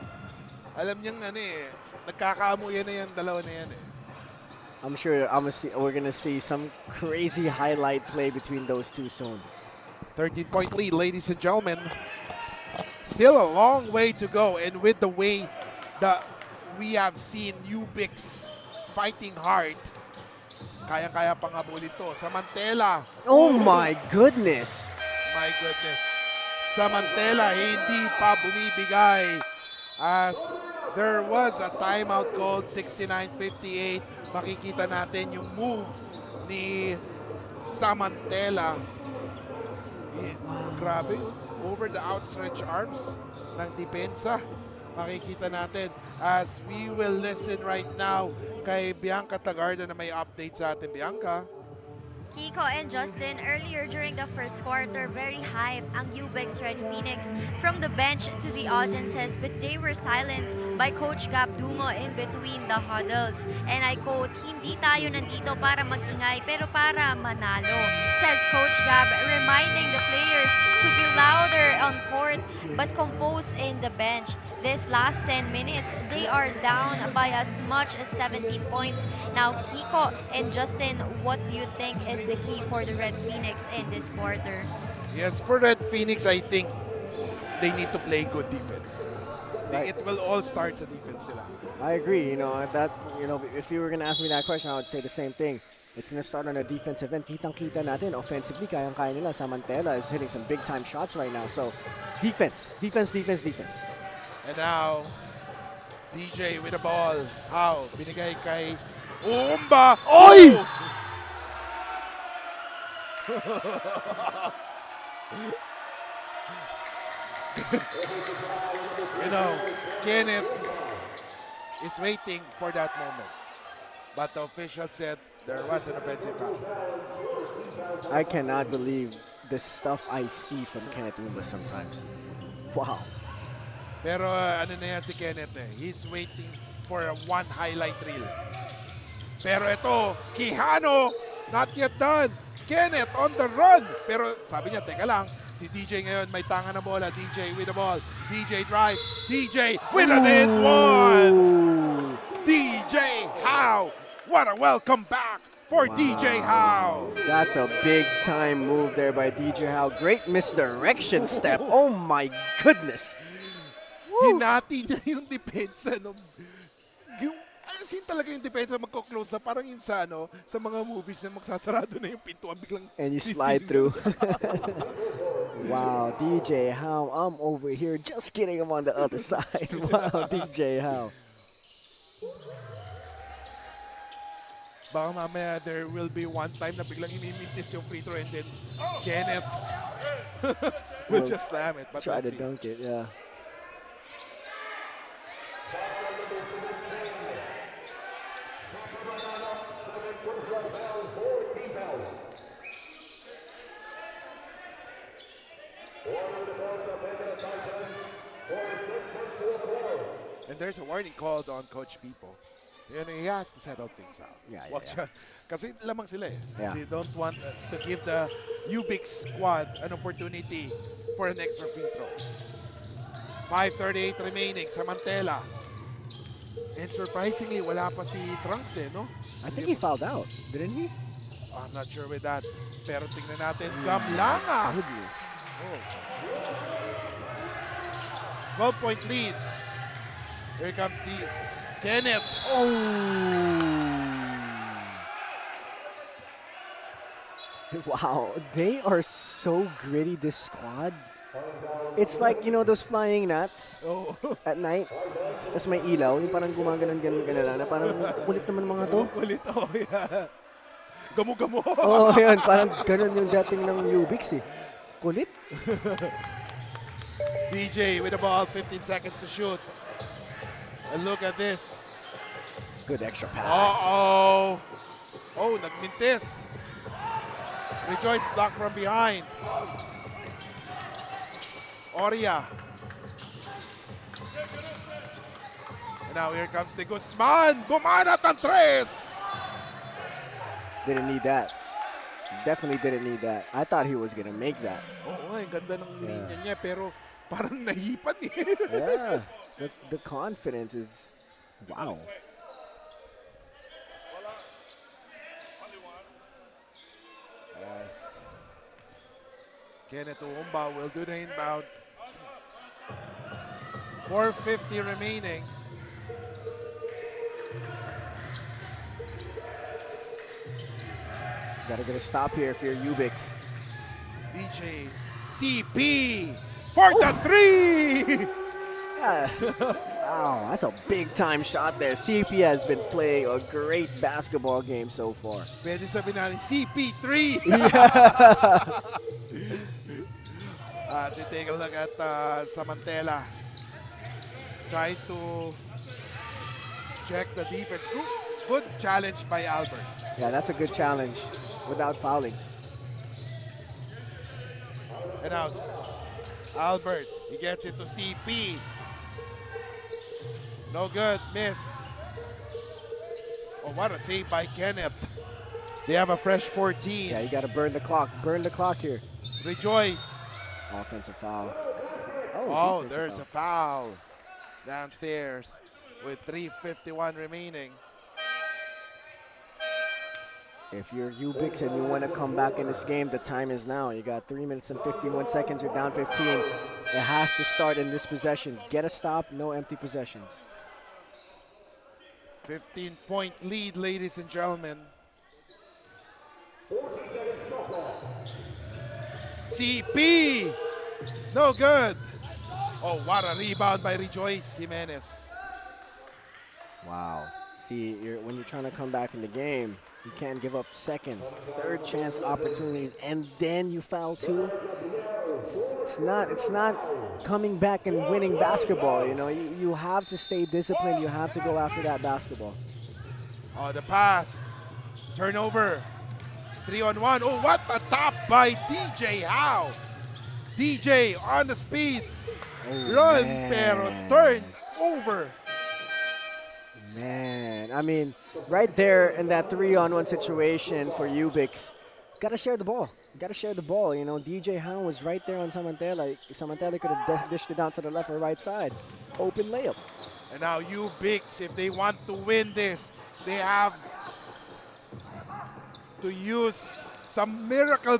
Alam niyang nagkakaamuyan na yan, dalawa na yan I'm sure we're gonna see some crazy highlight play between those two soon. 13-point lead, ladies and gentlemen. Still a long way to go, and with the way that we have seen U-Bix fighting hard, kaya-kaya pang habulin to. Samantela. Oh my goodness. My goodness. Samantela hindi pa bumibigay as there was a timeout called 69-58. Makikita natin yung move ni Samantela. Grabe, over the outstretched arms ng depensa. Makikita natin as we will listen right now kay Bianca Tagarda na may update sa atin. Bianca? Kiko and Justin, earlier during the first quarter, very hype ang U-Bix Red Phoenix from the bench to the audiences, but they were silenced by Coach Gab Dumo in between the huddles. And I quote, "Hindi tayo nandito para magingay, pero para manalo," says Coach Gab, reminding the players to be louder on court but compose in the bench. This last 10 minutes, they are down by as much as 17 points. Now, Kiko and Justin, what do you think is the key for the Red Phoenix in this quarter? Yes, for Red Phoenix, I think they need to play good defense. It will all start sa defense sila. I agree. If you were gonna ask me that question, I would say the same thing. It's gonna start on a defensive end. Kitang-kita natin offensively, kayang-kaya nila. Samantela is hitting some big-time shots right now. So, defense. And now, DJ with the ball. How? Binigay kay Umba. Oy! Kenneth is waiting for that moment. But the official said there was an offensive foul. I cannot believe the stuff I see from Kenneth Umba sometimes. Wow. Pero ano na yan si Kenneth he's waiting for a one highlight reel. Pero ito, Quijano, not yet done. Kenneth on the run. Pero sabi niya, teka lang, si DJ ngayon may tanga na bola. DJ with the ball. DJ drives. DJ with an and one. DJ Howe. What a welcome back for DJ Howe. That's a big time move there by DJ Howe. Great misdirection step. Oh my goodness. Hinati niya yung depensa. Sin talaga yung depensa magko-close na parang yun sa mga movies na magsasarado na yung pintuan biglang and you slide through. Wow, DJ Howe, I'm over here just kidding, I'm on the other side. Wow, DJ Howe. Baka mamaya there will be one time na biglang inimintis yung free throw and then Kenneth will just slam it. But try to dunk it, yeah. And there's a warning called on Coach People. And he has to settle things out. Yeah. Kasi lamang sila Yeah. They don't want to give the U-Bix squad an opportunity for an extra free throw. 5:38 remaining. Samantela. And surprisingly, wala pa si Trunks no? I think he fouled out, didn't he? I'm not sure with that. Pero tingnan natin. Gamlanga. Goodness. 12-point lead. Here comes the Kenneth. Oh! Wow, they are so gritty, this squad. It's like, those flying gnats at night. Tapos may ilaw, yung parang gumaganon-ganon lang, na parang kulit naman mga to. Kulit, yeah. Gamu-gamu. Yan, parang ganon yung dating ng U-Bix Kulit. DJ with the ball, 15 seconds to shoot. And look at this. Good extra pass. Oh, nagmintis. Rejoice block from behind. Oria. And now here comes the Guzman. Gumanat ang tres. Didn't need that. Definitely didn't need that. I thought he was gonna make that. Oo, ang ganda ng linya niya, pero parang nahipan Yeah, the confidence is, wow. Yes. Kenneth Uumba will do the inbound. 4:50 remaining. Gotta get a stop here if you're U-Bix. DJ CP for the three! Yeah. Wow, that's a big-time shot there. CP has been playing a great basketball game so far. Pwede sabihin natin, CP3! So take a look at Samantela. Trying to check the defense. Good challenge by Albert. Yeah, that's a good challenge without fouling. And now Albert, he gets it to CP. No good, miss. Oh, what a save by Kenneth. They have a fresh 14. Yeah, you got to burn the clock. Burn the clock here. Rejoice. Offensive foul. Oh, there's a foul downstairs with 3:51 remaining. If you're U-Bix and you want to come back in this game, the time is now. You got 3 minutes and 51 seconds. You're down 15. It has to start in this possession. Get a stop, no empty possessions. 15-point lead, ladies and gentlemen. CP! No good. Oh, what a rebound by Rejoice Jimenez. Wow. See, when you're trying to come back in the game, you can't give up second, third chance opportunities, and then you foul too. It's not coming back and winning basketball. You know, you have to stay disciplined. You have to go after that basketball. Oh, the pass. Turnover. 3-on-1. Oh, what a top by DJ Howe. DJ on the speed. Run, pero turn over. Man, I mean, right there in that 3-on-1 situation for U-Bix, gotta share the ball. Gotta share the ball. You know, DJ Howe was right there on Samantela. Samantela could have dished it down to the left or right side. Open layup. And now U-Bix, if they want to win this, they have to use some miracle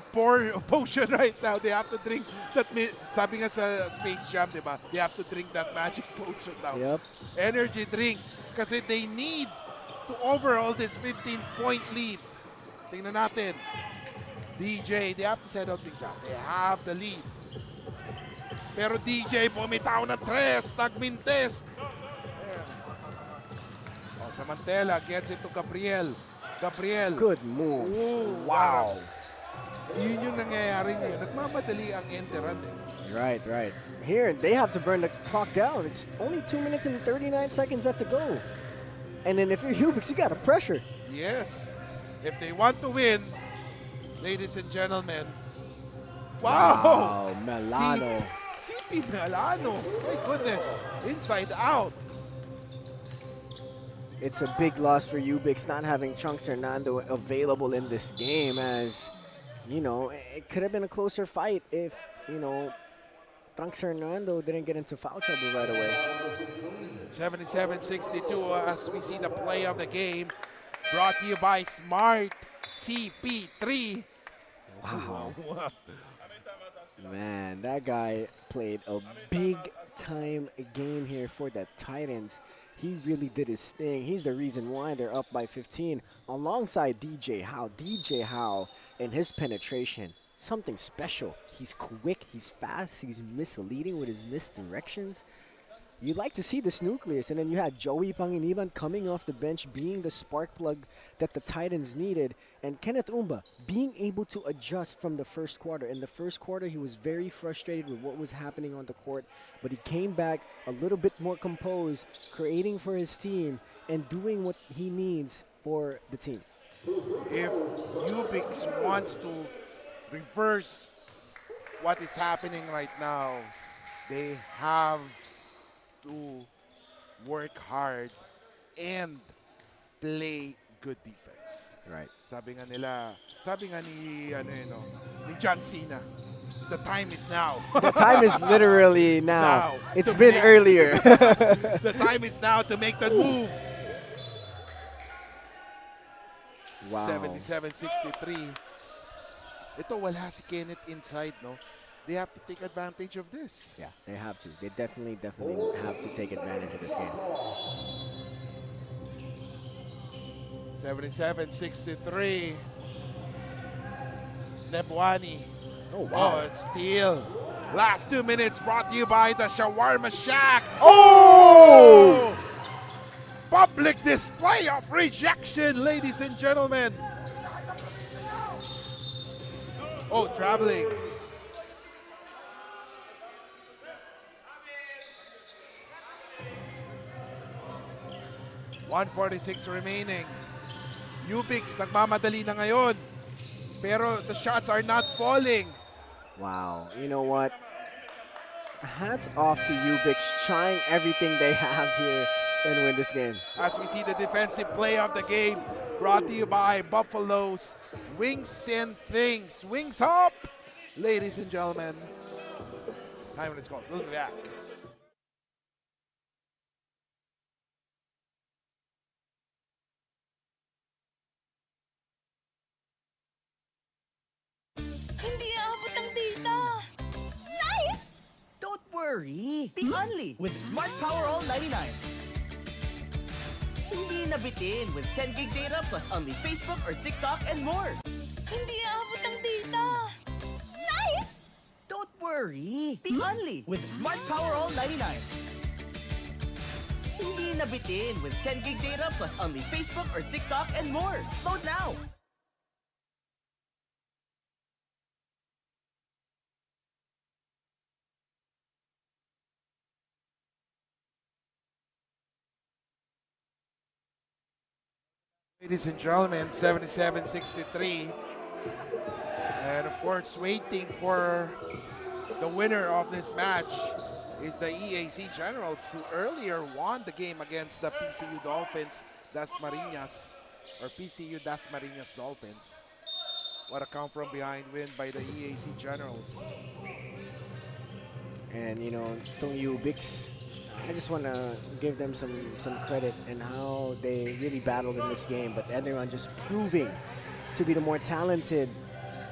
potion right now. They have to drink that, sabi nga sa Space Jam, di ba? They have to drink that magic potion now. Yep. Energy drink. Kasi they need to overall this 15-point lead. Tingnan natin. DJ, they have to settle things out. They have the lead. Pero DJ, bumitaw na tres, nagmintes. Oh, Samantela gets it to Gabriel. Gabriel. Good move. Ooh, wow. Yun yung nangyayari ngayon. Nagmamadali ang Enderun. Right, right. Here, they have to burn the clock down. It's only 2 minutes and 39 seconds left to go. And then if you're U-Bix, you got to pressure. Yes. If they want to win, ladies and gentlemen. Wow! Melano. CP Melano. My goodness. Inside out. It's a big loss for U-Bix not having Chunks Hernando available in this game, as, you know, it could have been a closer fight if, you know, Chunks Hernando didn't get into foul trouble right away. 77-62 as we see the play of the game. Brought to you by Smart CP3. Wow. Man, that guy played a big-time game here for the Titans. He really did his thing. He's the reason why they're up by 15 alongside DJ Howe. DJ Howe and his penetration, something special. He's quick, he's fast, he's misleading with his misdirections. You'd like to see this nucleus, and then you had Joey Panginiban coming off the bench, being the spark plug that the Titans needed, and Kenneth Umba being able to adjust from the first quarter. In the first quarter, he was very frustrated with what was happening on the court, but he came back a little bit more composed, creating for his team and doing what he needs for the team. If U-Bix wants to reverse what is happening right now, they have to work hard and play good defense. Right. Sabi nga ni John Cena, the time is now. The time is literally now. It's to been earlier. The time is now to make the move. Wow. 77-63. Ito wala si Kenneth inside, no? They have to take advantage of this. Yeah, they have to. They definitely have to take advantage of this game. 77-63. Nebuani. Oh, wow. Oh, steal. Last 2 minutes brought to you by the Shawarma Shack. Oh! Public display of rejection, ladies and gentlemen. Oh, traveling. .146 remaining. U-Bix nagmamadali na ngayon. Pero the shots are not falling. Wow, you know what? Hats off to U-Bix, trying everything they have here and win this game. As we see the defensive play of the game brought to you by Buffalo's Wings and Things. Wings up, ladies and gentlemen. Time is called. We'll be back. Hindi aabot ang data. Nice! Don't worry, the Only with Smart Power All 99. Hindi nabitin with 10 gig data plus only Facebook or TikTok and more. Hindi aabot ang data. Nice! Don't worry, the Only with Smart Power All 99. Hindi nabitin with 10 gig data plus only Facebook or TikTok and more. Load now! Ladies and gentlemen, 77-63. And of course, waiting for the winner of this match is the EAC Generals, who earlier won the game against the PCU Dolphins Dasmariñas, or PCU Dasmariñas Dolphins. What a come from behind win by the EAC Generals. And you know, itong U-Bix, I just want to give them some credit in how they really battled in this game. But Enderun just proving to be the more talented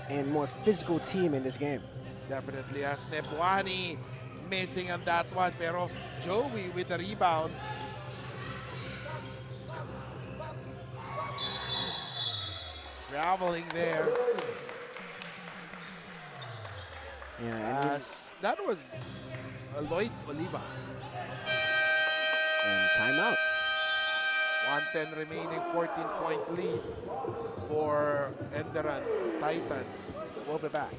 and more physical team in this game. Definitely, as Nebuani missing on that one, pero Joey with the rebound. Traveling there. Yeah, As that was Lloyd Oliva. and timeout. 110 remaining, 14-point lead for Enderun Titans. We'll be back.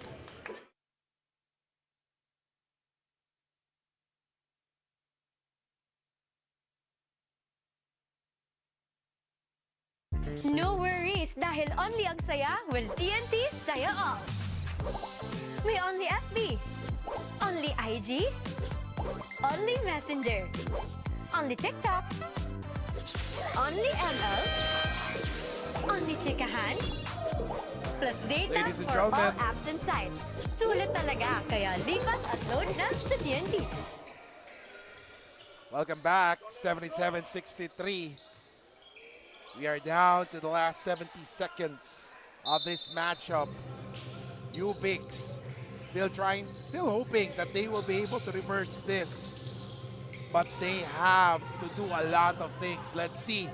No worries dahil only ang saya will TNT Saya All. May only FB, only IG, only Messenger, only TikTok, only ML, only Chikahan, plus data Ladies and for all gentlemen. apps and sites. Sulit talaga, kaya lipat at load na sa TNT. Welcome back, 77-63. We are down to the last 70 seconds of this matchup. U-Bix still hoping that they will be able to reverse this. But they have to do a lot of things. Let's see.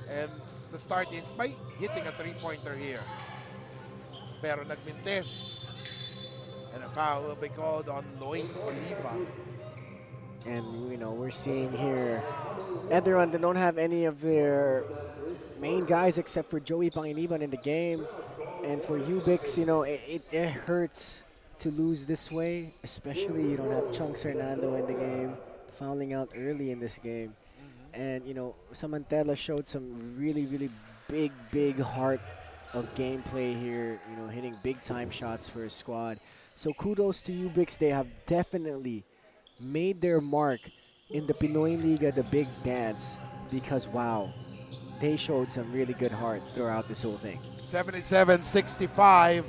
And the start is by hitting a three-pointer here. Pero nagmintes. And a foul will be called on Lloyd Oliva. And you know, we're seeing here Enderun, they don't have any of their main guys except for Joey Panginiban in the game. And for U-Bix, you know, it hurts to lose this way, especially you don't have Chunks Hernando in the game, fouling out early in this game. And you know, Samantella showed some really big heart of gameplay here, you know, hitting big time shots for his squad. So kudos to U-Bix, they have definitely made their mark in the Pinoyliga, the big dance, because wow, they showed some really good heart throughout this whole thing. 77-65.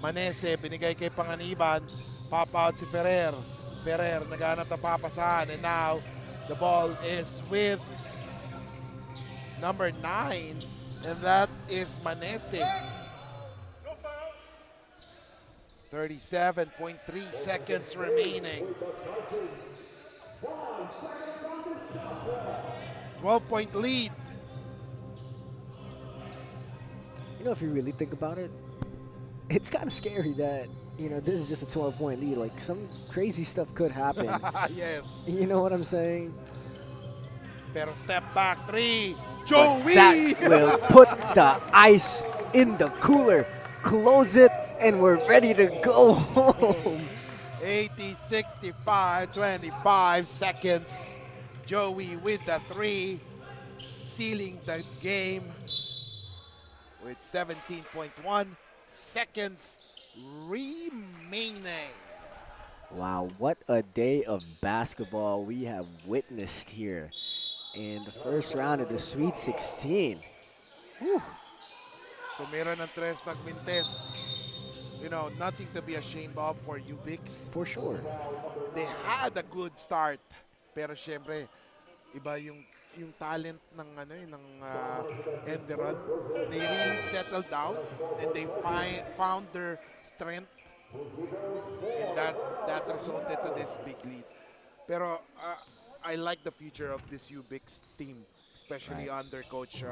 Manese, binigay kay Panganiban. Pop out si Ferrer. Ferrer, naghanap ng papasahan. And now, the ball is with number 9. And that is Manese. 37.3 seconds remaining. 12-point lead. You know, if you really think about it, it's kind of scary that, this is just a 12-point lead. Like, some crazy stuff could happen. Yes. You know what I'm saying? Pero step back three. But that Joey! will put the ice in the cooler. Close it, and we're ready to go home. 80, 65, 25 seconds. Joey with the three, sealing the game with 17.1 seconds remaining. Wow, what a day of basketball we have witnessed here in the first round of the Sweet 16. Whew. Tumira ng tres nagmintes. Nothing to be ashamed of for U-Bix. For sure. They had a good start. Pero syempre, iba yung talent ng Enderun. They really settled down and they found their strength, and that resulted to this big lead. Pero I like the future of this U-Bix team, especially under coach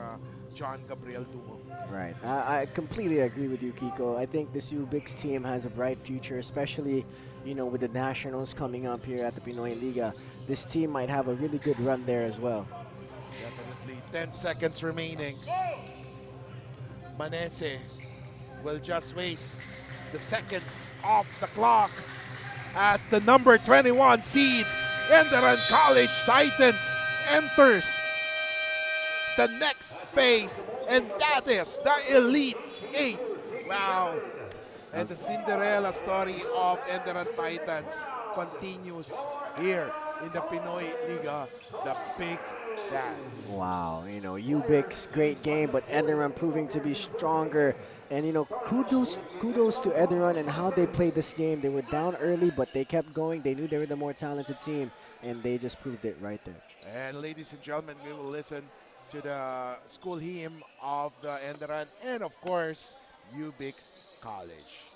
John Gabriel Dumo. Right. I completely agree with you, Kiko. I think this U-Bix team has a bright future, especially, with the nationals coming up here at the Pinoyliga. This team might have a really good run there as well. Definitely. 10 seconds remaining. Manese will just waste the seconds off the clock as the number 21 seed Enderun College Titans enters the next phase, and that is the Elite 8. Wow. And the Cinderella story of Enderun Titans continues here in the Pinoy Liga, the big dance. Wow, U-Bix, great game, but Enderun proving to be stronger. And, kudos to Enderun and how they played this game. They were down early, but they kept going. They knew they were the more talented team, and they just proved it right there. And ladies and gentlemen, we will listen to the school hymn of the Enderun and, of course, U-Bix College.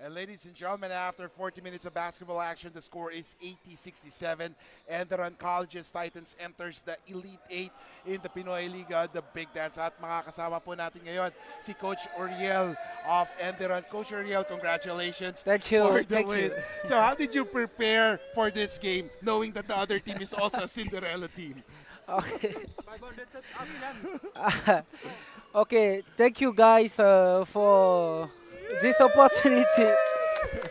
And ladies and gentlemen, after 40 minutes of basketball action, the score is 80-67. Enderun College's Titans enters the Elite 8 in the Pinoyliga, the Big Dance. At makakasama po natin ngayon si Coach Uriel of Enderun. Coach Uriel, congratulations Thank you. for the Thank win. you. So how did you prepare for this game, knowing that the other team is also a Cinderella team? Okay. Okay. Thank you guys for this opportunity.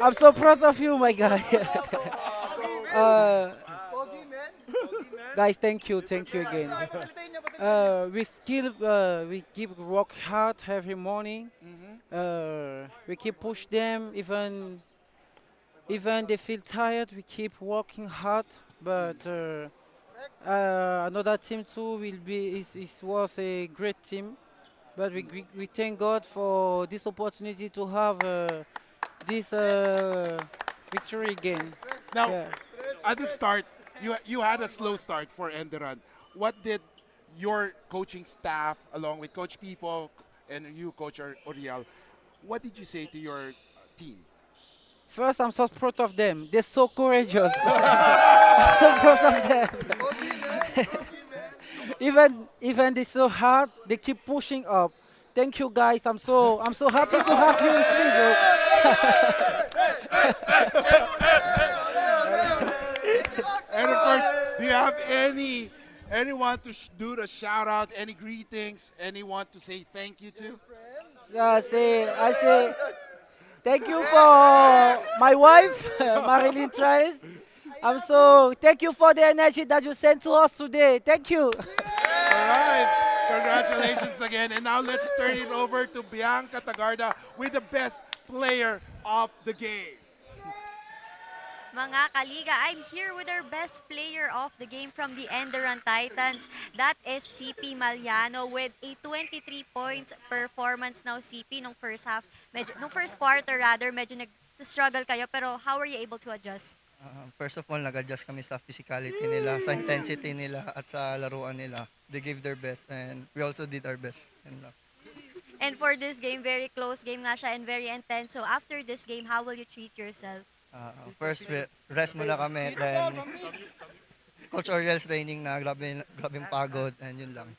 I'm so proud of you, my guy. Guys, thank you again. We keep work hard every morning. We keep push them even they feel tired. We keep working hard, but another team too will be was a great team. But we thank God for this opportunity to have this victory again. Now, Yeah. at the start, you had a slow start for Enderun. What did your coaching staff, along with Coach People and you, Coach Uriel, what did you say to your team? First, I'm so proud of them. They're so courageous. I'm so proud of them. Even they're so hard, they keep pushing up. Thank you guys. I'm so happy to have you in Trinidad. And of course, do you have anyone to do the shout out, any greetings, anyone to say thank you to? I say thank you for my wife, Marilyn Trice. Thank you for the energy that you sent to us today. Thank you. All right. Congratulations again. And now let's turn it over to Bianca Tagarda with the best player of the game. Mga kaliga, I'm here with our best player of the game from the Enderun Titans. That is CP Maliano with a 23 points performance now. CP nung first half, nung first quarter rather, medyo nag-struggle kayo. Pero how were you able to adjust? First of all, nag-adjust kami sa physicality nila, sa intensity nila, at sa laruan nila. They gave their best and we also did our best. And for this game, very close game nga siya and very intense. So after this game, how will you treat yourself? First, rest muna kami. Then, Coach Oriel's training na grabing pagod and yun lang.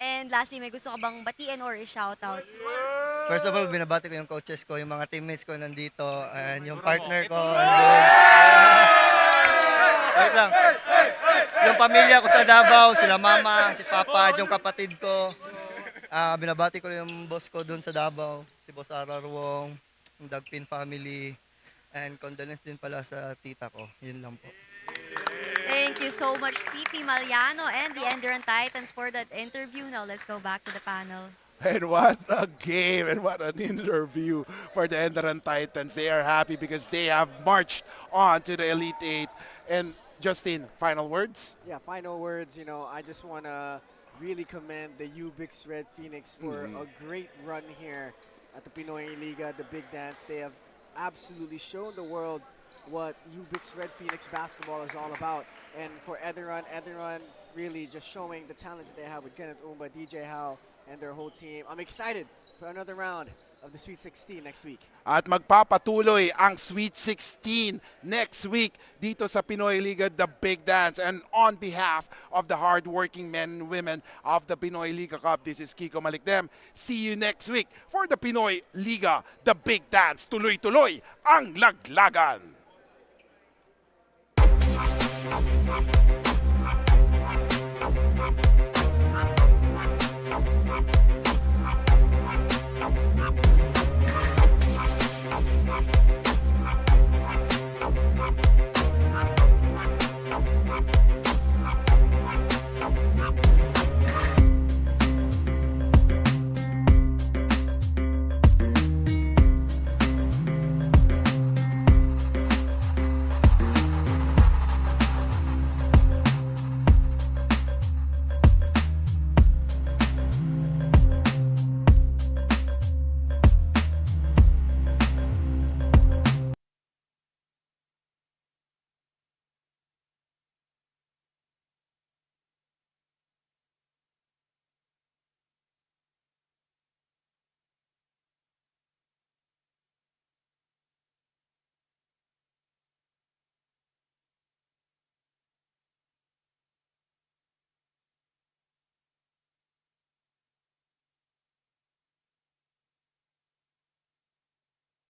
And lastly, may gusto ka bang batiin or i-shoutout? First of all, binabati ko yung coaches ko, yung mga teammates ko nandito, and yung partner ko. Andun. Wait lang. Yung pamilya ko sa Davao, sila mama, si papa, yung kapatid ko. Binabati ko yung boss ko dun sa Davao, si Boss Ararwong, yung Dagpin family, and condolence din pala sa tita ko. Yun lang po. Thank you so much, CP Maliano and the Enderun Titans for that interview. Now let's go back to the panel. And what a game and what an interview for the Enderun Titans. They are happy because they have marched on to the Elite 8. And Justin, final words? Yeah, final words. You know, I just want to really commend the U-Bix Red Phoenix for a great run here at the Pinoyliga, the Big Dance. They have absolutely shown the world what U-Bix Red Phoenix basketball is all about. And for Enderun really just showing the talent that they have with Kenneth Umba, DJ Howe, and their whole team. I'm excited for another round of the Sweet 16 next week. At magpapatuloy ang Sweet 16 next week dito sa Pinoyliga, the Big Dance. And on behalf of the hardworking men and women of the Pinoyliga Cup, this is Kiko Malikdem. See you next week for the Pinoyliga, the Big Dance. Tuloy-tuloy ang laglagan.